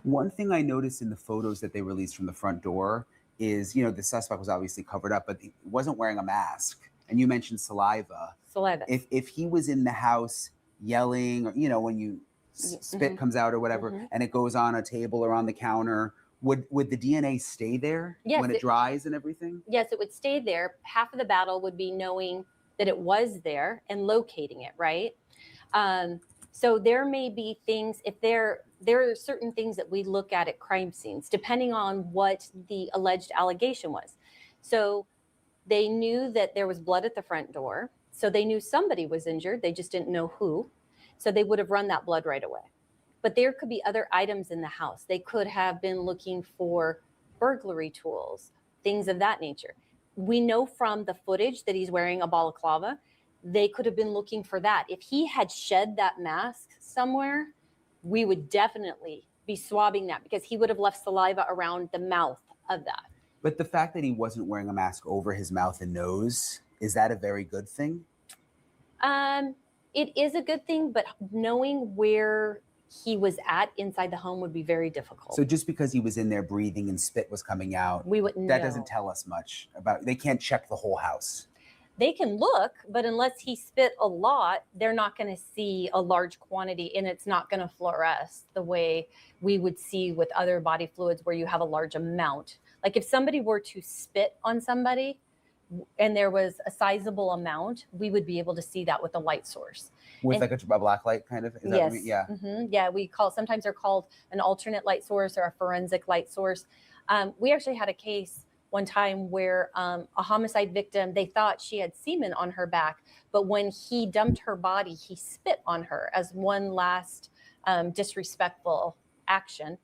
One thing I noticed in the photos that they released from the front door is, you know, the suspect was obviously covered up, but he wasn't wearing a mask. And you mentioned saliva. Saliva. If he was in the house yelling, or, you know, when you spit comes out or whatever, and it goes on a table or on the counter, would the DNA stay there when it dries and everything? Yes, it would stay there. Half of the battle would be knowing that it was there and locating it, right? So there may be things, if there are certain things that we look at crime scenes, depending on what the alleged allegation was. So they knew that there was blood at the front door. So they knew somebody was injured. They just didn't know who. So they would have run that blood right away. But there could be other items in the house. They could have been looking for burglary tools, things of that nature. We know from the footage that he's wearing a balaclava. They could have been looking for that. If he had shed that mask somewhere, we would definitely be swabbing that because he would have left saliva around the mouth of that. But the fact that he wasn't wearing a mask over his mouth and nose, is that a very good thing? It is a good thing, but knowing where he was at inside the home would be very difficult. So just because he was in there breathing and spit was coming out, we wouldn't that know. doesn't tell us much about, they can't check the whole house. They can look, but unless he spit a lot, they're not going to see a large quantity and it's not going to fluoresce the way we would see with other body fluids where you have a large amount. Like if somebody were to spit on somebody and there was a sizable amount, we would be able to see that with a light source. With like a black light kind of? Is that Yes. what you mean? Yeah. Yeah, we call, sometimes they're called an alternate light source or a forensic light source. We actually had a case one time where a homicide victim, they thought she had semen on her back, but when he dumped her body, he spit on her as one last disrespectful action,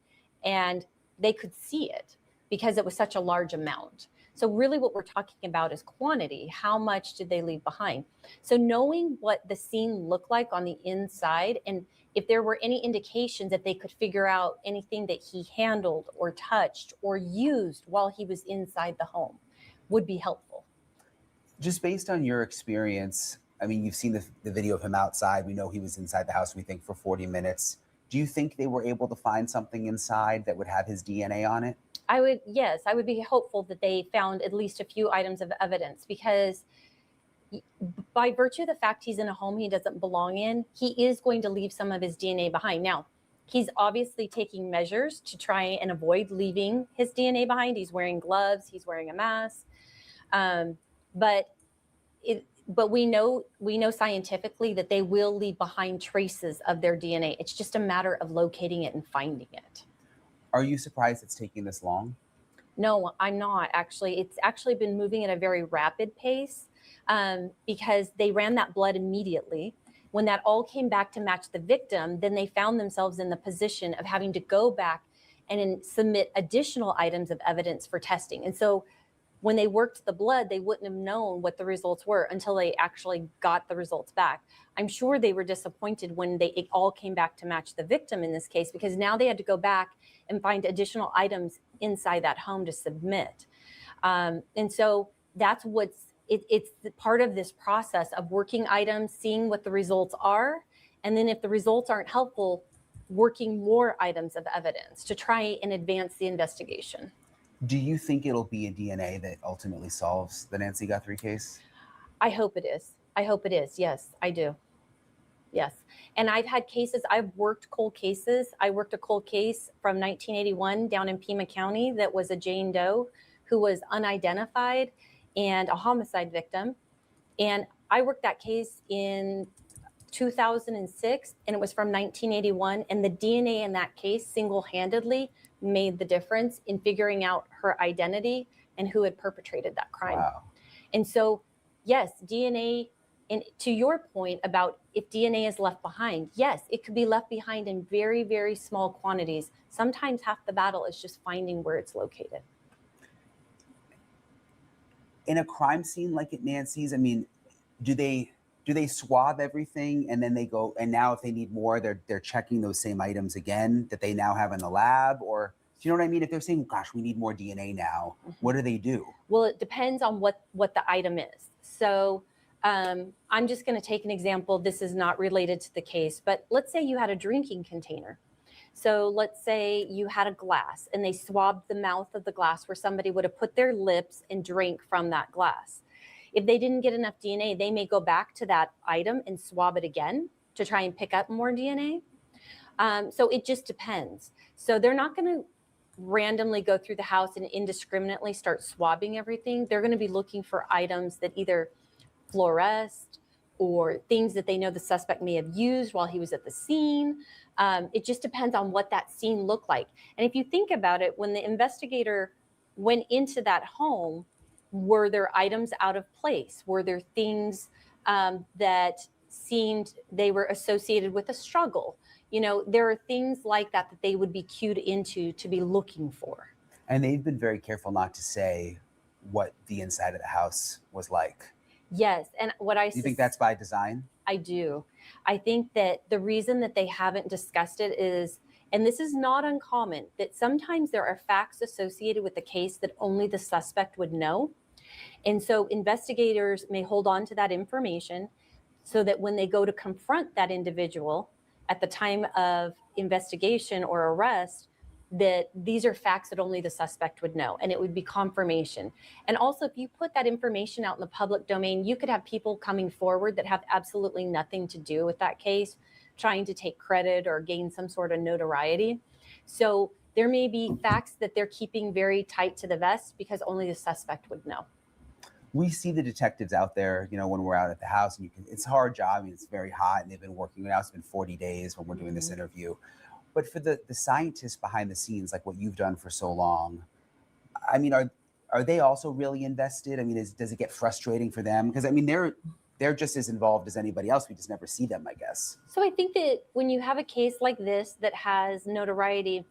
and they could see it because it was such a large amount. So really what we're talking about is quantity. How much did they leave behind? So knowing what the scene looked like on the inside, and if there were any indications that they could figure out anything that he handled or touched or used while he was inside the home would be helpful. Just based on your experience, I mean, you've seen the video of him outside. We know he was inside the house, we think, for 40 minutes. Do you think they were able to find something inside that would have his DNA on it? Yes, I would be hopeful that they found at least a few items of evidence because by virtue of the fact he's in a home he doesn't belong in, he is going to leave some of his DNA behind. Now, he's obviously taking measures to try and avoid leaving his DNA behind. He's wearing gloves, he's wearing a mask. But we know scientifically that they will leave behind traces of their DNA. It's just a matter of locating it and finding it. Are you surprised it's taking this long? No, I'm not actually. It's actually been moving at a very rapid pace because they ran that blood immediately. When that all came back to match the victim, then they found themselves in the position of having to go back and submit additional items of evidence for testing. And so when they worked the blood, they wouldn't have known what the results were until they actually got the results back. I'm sure they were disappointed when it all came back to match the victim in this case, because now they had to go back and find additional items inside that home to submit. And so that's it's part of this process of working items, seeing what the results are. And then if the results aren't helpful, working more items of evidence to try and advance the investigation. Do you think it'll be a DNA that ultimately solves the Nancy Guthrie case? I hope it is. I hope it is. Yes, I do. Yes. And I've had cases, I've worked cold cases. I worked a cold case from 1981 down in Pima County that was a Jane Doe who was unidentified and a homicide victim. And I worked that case in 2006 and it was from 1981. And the DNA in that case single-handedly made the difference in figuring out her identity and who had perpetrated that crime. Wow. And so, yes, DNA, and to your point about if DNA is left behind, yes, it could be left behind in very, very small quantities. Sometimes half the battle is just finding where it's located. in a crime scene like at Nancy's, I mean, do they swab everything and then they go, and now if they need more, they're checking those same items again that they now have in the lab? Or do you know what I mean? If they're saying, gosh, we need more DNA now, what do they do? Well, it depends on what the item is. So I'm just going to take an example. This is not related to the case, but let's say you had a drinking container. So let's say you had a glass and they swabbed the mouth of the glass where somebody would have put their lips and drank from that glass. If they didn't get enough DNA, they may go back to that item and swab it again to try and pick up more DNA. So it just depends. So they're not going to randomly go through the house and indiscriminately start swabbing everything. They're going to be looking for items that either fluoresced or things that they know the suspect may have used while he was at the scene. It just depends on what that scene looked like. And if you think about it, when the investigator went into that home, were there items out of place? Were there things that seemed they were associated with a struggle? You know, there are things like that that they would be cued into to be looking for. And they've been very careful not to say what the inside of the house was like. Yes, and what Do you think that's by design? I do. I think that the reason that they haven't discussed it is, and this is not uncommon, that sometimes there are facts associated with the case that only the suspect would know. And so investigators may hold on to that information so that when they go to confront that individual at the time of investigation or arrest, that these are facts that only the suspect would know, and it would be confirmation. And also, if you put that information out in the public domain, you could have people coming forward that have absolutely nothing to do with that case, trying to take credit or gain some sort of notoriety. So there may be facts that they're keeping very tight to the vest because only the suspect would know. We see the detectives out there, you know, when we're out at the house, and it's a hard job. I mean, it's very hot, and they've been working now. It's been 40 days when we're doing this interview. But for the scientists behind the scenes, like what you've done for so long, I mean, are they also really invested? I mean, does it get frustrating for them? Because I mean, they're just as involved as anybody else. We just never see them, I guess. So I think that when you have a case like this that has notoriety,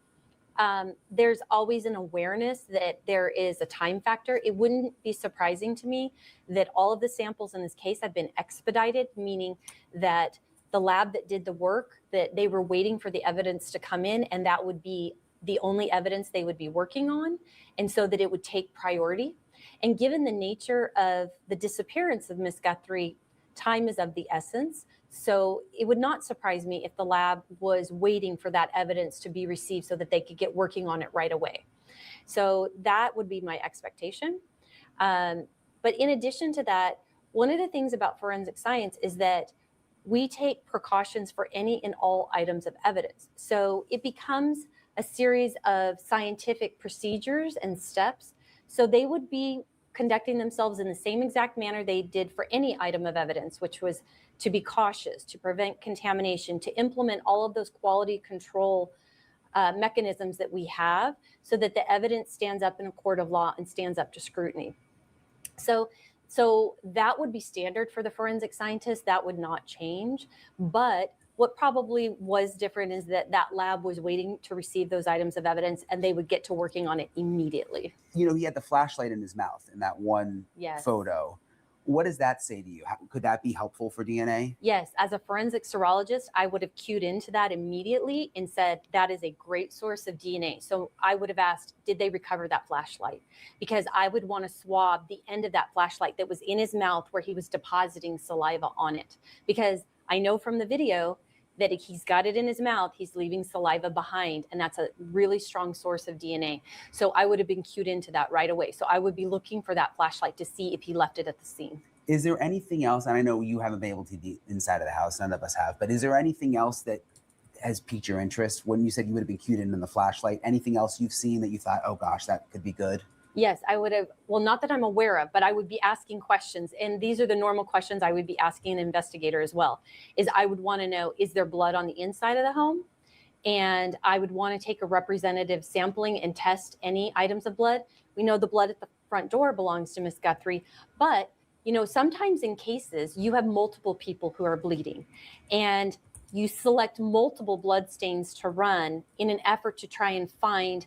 there's always an awareness that there is a time factor. It wouldn't be surprising to me that all of the samples in this case have been expedited, meaning that the lab that did the work, that they were waiting for the evidence to come in, and that would be the only evidence they would be working on, and so that it would take priority. And given the nature of the disappearance of Miss Guthrie, time is of the essence. So it would not surprise me if the lab was waiting for that evidence to be received so that they could get working on it right away. So that would be my expectation. But in addition to that, one of the things about forensic science is that we take precautions for any and all items of evidence. So it becomes a series of scientific procedures and steps. So they would be conducting themselves in the same exact manner they did for any item of evidence, which was to be cautious, to prevent contamination, to implement all of those quality control mechanisms that we have so that the evidence stands up in a court of law and stands up to scrutiny. So that would be standard for the forensic scientists. That would not change. But what probably was different is that that lab was waiting to receive those items of evidence and they would get to working on it immediately. You know, he had the flashlight in his mouth in that one photo. What does that say to you? Could that be helpful for DNA? Yes, as a forensic serologist, I would have cued into that immediately and said, that is a great source of DNA. So I would have asked, did they recover that flashlight? Because I would want to swab the end of that flashlight that was in his mouth where he was depositing saliva on it. Because I know from the video that he's got it in his mouth, he's leaving saliva behind, and that's a really strong source of DNA. So I would have been cued into that right away. So I would be looking for that flashlight to see if he left it at the scene. Is there anything else, and I know you haven't been able to be inside of the house, none of us have, but is there anything else that has piqued your interest? When you said you would have been cued in the flashlight, anything else you've seen that you thought, oh gosh, that could be good? Yes, I would have, well, not that I'm aware of, but I would be asking questions. And these are the normal questions I would be asking an investigator as well, is I would want to know, is there blood on the inside of the home? And I would want to take a representative sampling and test any items of blood. We know the blood at the front door belongs to Miss Guthrie, but you know, sometimes in cases you have multiple people who are bleeding and you select multiple blood stains to run in an effort to try and find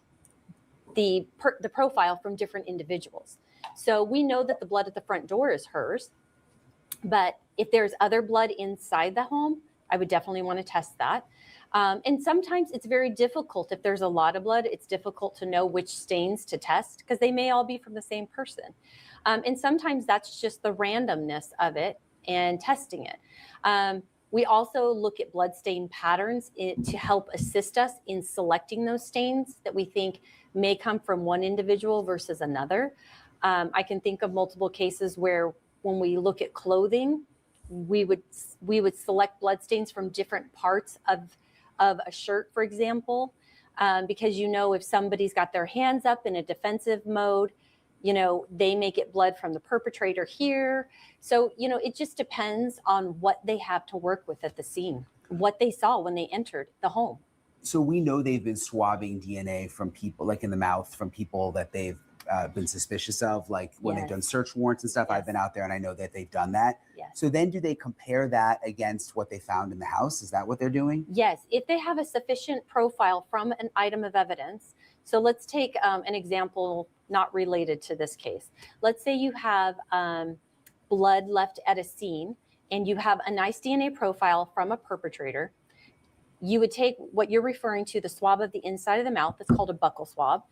the profile from different individuals. So we know that the blood at the front door is hers, but if there's other blood inside the home, I would definitely want to test that. And sometimes it's very difficult. If there's a lot of blood, it's difficult to know which stains to test because they may all be from the same person. And sometimes that's just the randomness of it and testing it. We also look at bloodstain patterns to help assist us in selecting those stains that we think may come from one individual versus another. I can think of multiple cases where when we look at clothing, we would select bloodstains from different parts of a shirt, for example, because if somebody's got their hands up in a defensive mode, they may get blood from the perpetrator here. So, it just depends on what they have to work with at the scene, what they saw when they entered the home. So we know they've been swabbing DNA from people, like in the mouth, from people that they've been suspicious of, like when they've done search warrants and stuff. I've been out there and I know that they've done that. So then do they compare that against what they found in the house? Is that what they're doing? Yes, if they have a sufficient profile from an item of evidence. So let's take an example not related to this case. Let's say you have blood left at a scene and you have a nice DNA profile from a perpetrator. You would take what you're referring to, the swab of the inside of the mouth, that's called a buccal swab.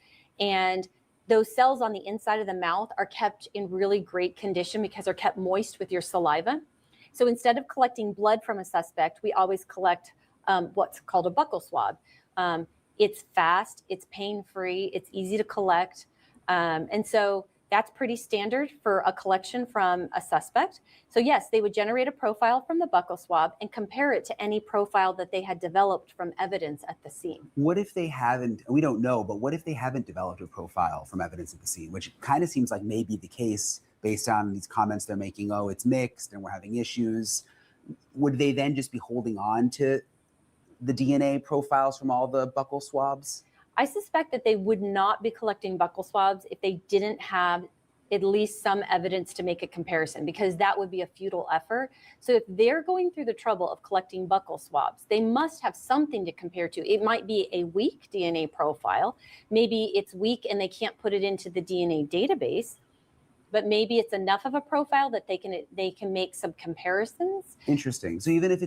And those cells on the inside of the mouth are kept in really great condition because they're kept moist with your saliva. So instead of collecting blood from a suspect, we always collect what's called a buccal swab. It's fast, it's pain-free, it's easy to collect. And so that's pretty standard for a collection from a suspect. So yes, they would generate a profile from the buccal swab and compare it to any profile that they had developed from evidence at the scene. What if they haven't, we don't know, but what if they haven't developed a profile from evidence at the scene, which kind of seems like may be the case based on these comments they're making, oh, it's mixed and we're having issues. Would they then just be holding on to the DNA profiles from all the buccal swabs? I suspect that they would not be collecting buccal swabs if they didn't have at least some evidence to make a comparison, because that would be a futile effort. So if they're going through the trouble of collecting buccal swabs, they must have something to compare to. It might be a weak DNA profile. Maybe it's weak and they can't put it into the DNA database, but maybe it's enough of a profile that they can make some comparisons. Interesting. So even if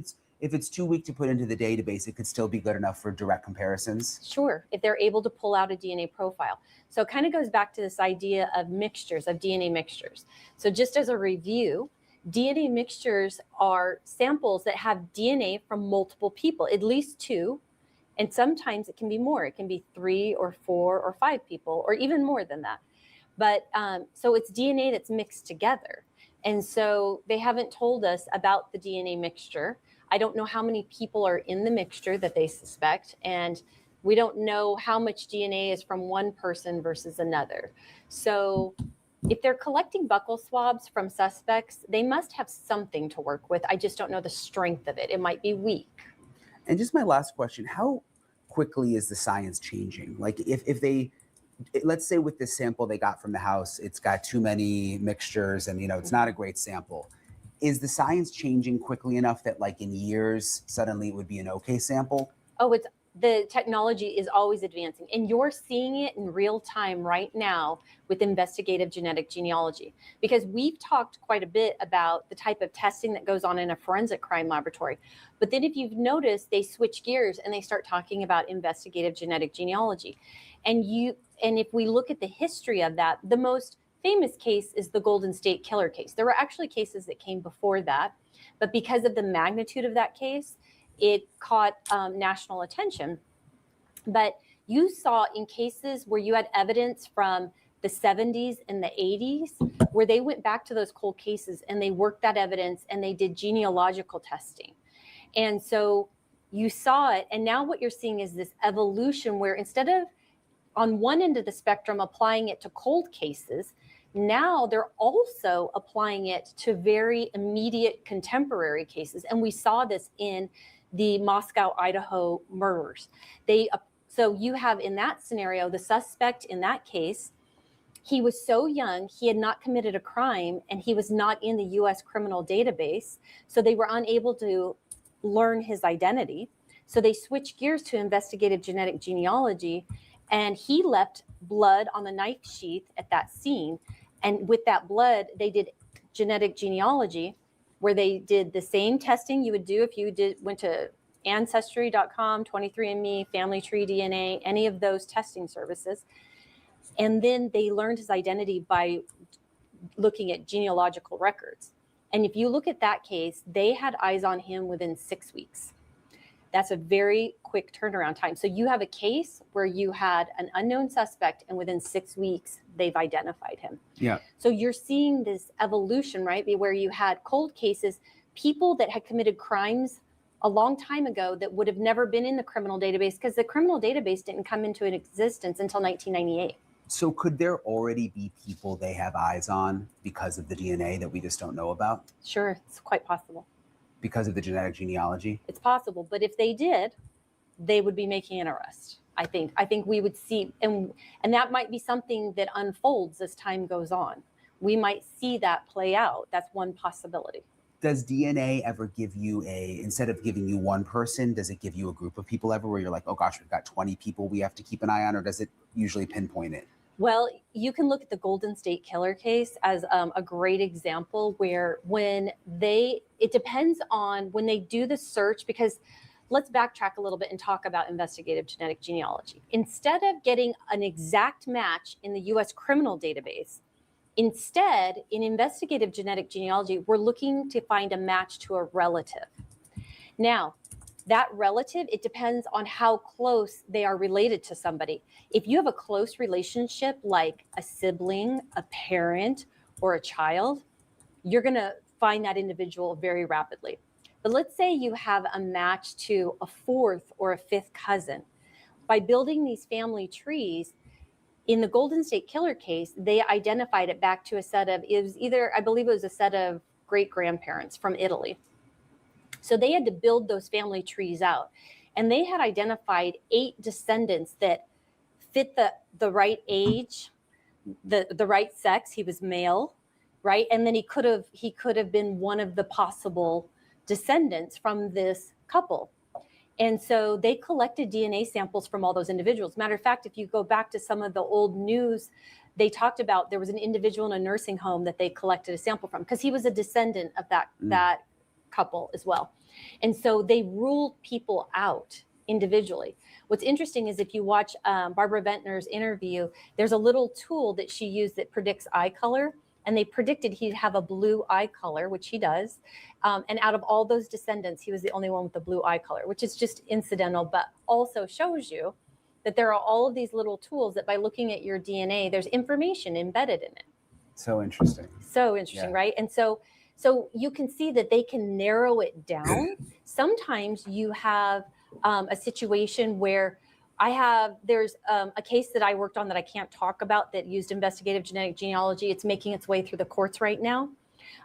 it's too weak to put into the database, it could still be good enough for direct comparisons? Sure, if they're able to pull out a DNA profile. So it kind of goes back to this idea of mixtures, of DNA mixtures. So just as a review, DNA mixtures are samples that have DNA from multiple people, at least two, and sometimes it can be more. It can be 3 or 4 or 5 people, or even more than that. But so it's DNA that's mixed together. And so they haven't told us about the DNA mixture. I don't know how many people are in the mixture that they suspect, and we don't know how much DNA is from one person versus another. So if they're collecting buccal swabs from suspects, they must have something to work with. I just don't know the strength of it. It might be weak. And just my last question, how quickly is the science changing? Like if they, let's say with this sample they got from the house, it's got too many mixtures and it's not a great sample. Is the science changing quickly enough that like in years, suddenly it would be an okay sample? Oh, the technology is always advancing, and you're seeing it in real time right now with investigative genetic genealogy, because we've talked quite a bit about the type of testing that goes on in a forensic crime laboratory. But then if you've noticed, they switch gears and they start talking about investigative genetic genealogy. And if we look at the history of that, the most famous case is the Golden State Killer case. There were actually cases that came before that, but because of the magnitude of that case, it caught national attention. But you saw in cases where you had evidence from the 70s and the 80s, where they went back to those cold cases and they worked that evidence and they did genealogical testing. And so you saw it, and now what you're seeing is this evolution where instead of on one end of the spectrum applying it to cold cases, now they're also applying it to very immediate contemporary cases. And we saw this in the Moscow, Idaho murders. So you have in that scenario, the suspect in that case, he was so young, he had not committed a crime, and he was not in the US criminal database. So they were unable to learn his identity. So they switched gears to investigative genetic genealogy, and he left blood on the knife sheath at that scene. And with that blood, they did genetic genealogy, where they did the same testing you would do if you went to Ancestry.com, 23andMe, Family Tree DNA, any of those testing services. And then they learned his identity by looking at genealogical records. And if you look at that case, they had eyes on him within 6 weeks. That's a very quick turnaround time. So you have a case where you had an unknown suspect, and within 6 weeks, they've identified him. Yeah. So you're seeing this evolution, right? Where you had cold cases, people that had committed crimes a long time ago that would have never been in the criminal database, because the criminal database didn't come into existence until 1998. So could there already be people they have eyes on because of the DNA that we just don't know about? Sure, it's quite possible. Because of the genetic genealogy? It's possible, but if they did, they would be making an arrest. I think we would see, and that might be something that unfolds as time goes on. We might see that play out. That's one possibility. Does DNA ever give you instead of giving you one person, does it give you a group of people ever where you're like, oh gosh, we've got 20 people we have to keep an eye on, or does it usually pinpoint it? Well, you can look at the Golden State Killer case as a great example where it depends on when they do the search, because let's backtrack a little bit and talk about investigative genetic genealogy. Instead of getting an exact match in the US criminal database, instead, in investigative genetic genealogy, we're looking to find a match to a relative. Now, that relative, it depends on how close they are related to somebody. If you have a close relationship, like a sibling, a parent, or a child, you're going to find that individual very rapidly. But let's say you have a match to a fourth or a fifth cousin. By building these family trees, in the Golden State Killer case, they identified it back to a set of, I believe it was a set of great-grandparents from Italy. So they had to build those family trees out. And they had identified 8 descendants that fit the right age, the right sex. He was male, right? And then he could have been one of the possible descendants from this couple. And so they collected DNA samples from all those individuals. Matter of fact, if you go back to some of the old news, they talked about there was an individual in a nursing home that they collected a sample from, because he was a descendant of that couple as well. And so they ruled people out individually. What's interesting is if you watch Barbara Ventnor's interview, there's a little tool that she used that predicts eye color. And they predicted he'd have a blue eye color, which he does. And out of all those descendants, he was the only one with the blue eye color, which is just incidental, but also shows you that there are all of these little tools that by looking at your DNA, there's information embedded in it. So interesting. So interesting, yeah. Right? And so you can see that they can narrow it down. Sometimes you have a situation where there's a case that I worked on that I can't talk about that used investigative genetic genealogy. It's making its way through the courts right now.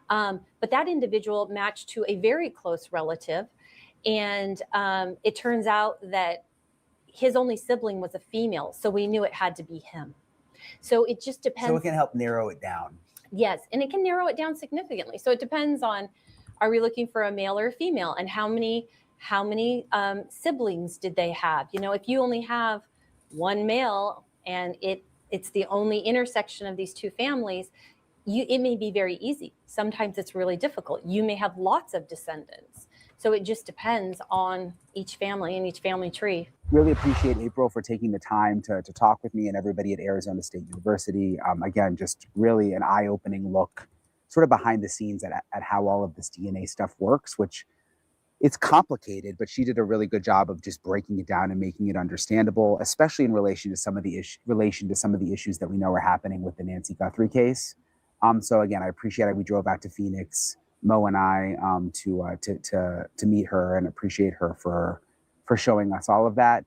But that individual matched to a very close relative. And it turns out that his only sibling was a female. So we knew it had to be him. So it just depends. So it can help narrow it down. Yes. And it can narrow it down significantly. So it depends on, are we looking for a male or a female, and how many siblings did they have? You know, if you only have one male and it's the only intersection of these two families, it may be very easy. Sometimes it's really difficult. You may have lots of descendants. So it just depends on each family and each family tree. Really appreciate April for taking the time to talk with me and everybody at Arizona State University. Again, just really an eye-opening look sort of behind the scenes at how all of this DNA stuff works, which it's complicated, but she did a really good job of just breaking it down and making it understandable, especially in relation to some of the issues that we know are happening with the Nancy Guthrie case. So again, I appreciate it. We drove out to Phoenix, Mo and I, to meet her, and appreciate her for showing us all of that.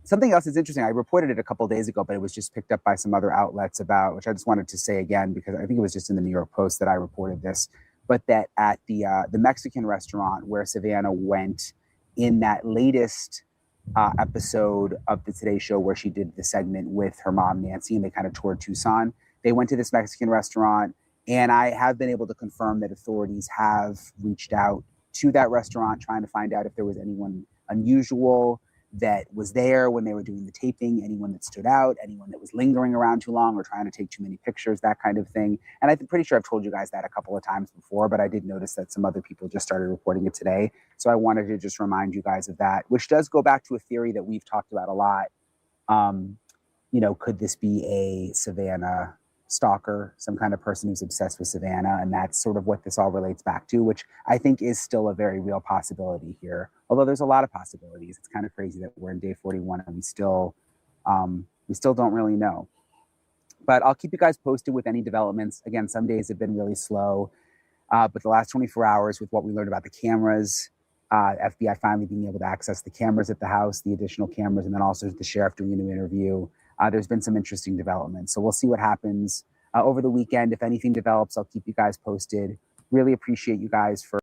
Something else is interesting. I reported it a couple of days ago, but it was just picked up by some other outlets which I just wanted to say again, because I think it was just in the New York Post that I reported this. But that at the Mexican restaurant where Savannah went in that latest episode of the Today Show, where she did the segment with her mom, Nancy, and they kind of toured Tucson, they went to this Mexican restaurant. And I have been able to confirm that authorities have reached out to that restaurant, trying to find out if there was anyone unusual that was there when they were doing the taping, anyone that stood out, anyone that was lingering around too long or trying to take too many pictures, that kind of thing. And I'm pretty sure I've told you guys that a couple of times before, but I did notice that some other people just started reporting it today. So I wanted to just remind you guys of that, which does go back to a theory that we've talked about a lot. Could this be a Savannah stalker, some kind of person who's obsessed with Savannah? And that's sort of what this all relates back to, which I think is still a very real possibility here. Although there's a lot of possibilities. It's kind of crazy that we're in day 41 and we still don't really know. But I'll keep you guys posted with any developments. Again, some days have been really slow, but the last 24 hours with what we learned about the cameras, FBI finally being able to access the cameras at the house, the additional cameras, and then also the sheriff doing a new interview. There's been some interesting developments. So we'll see what happens over the weekend. If anything develops, I'll keep you guys posted. Really appreciate you guys for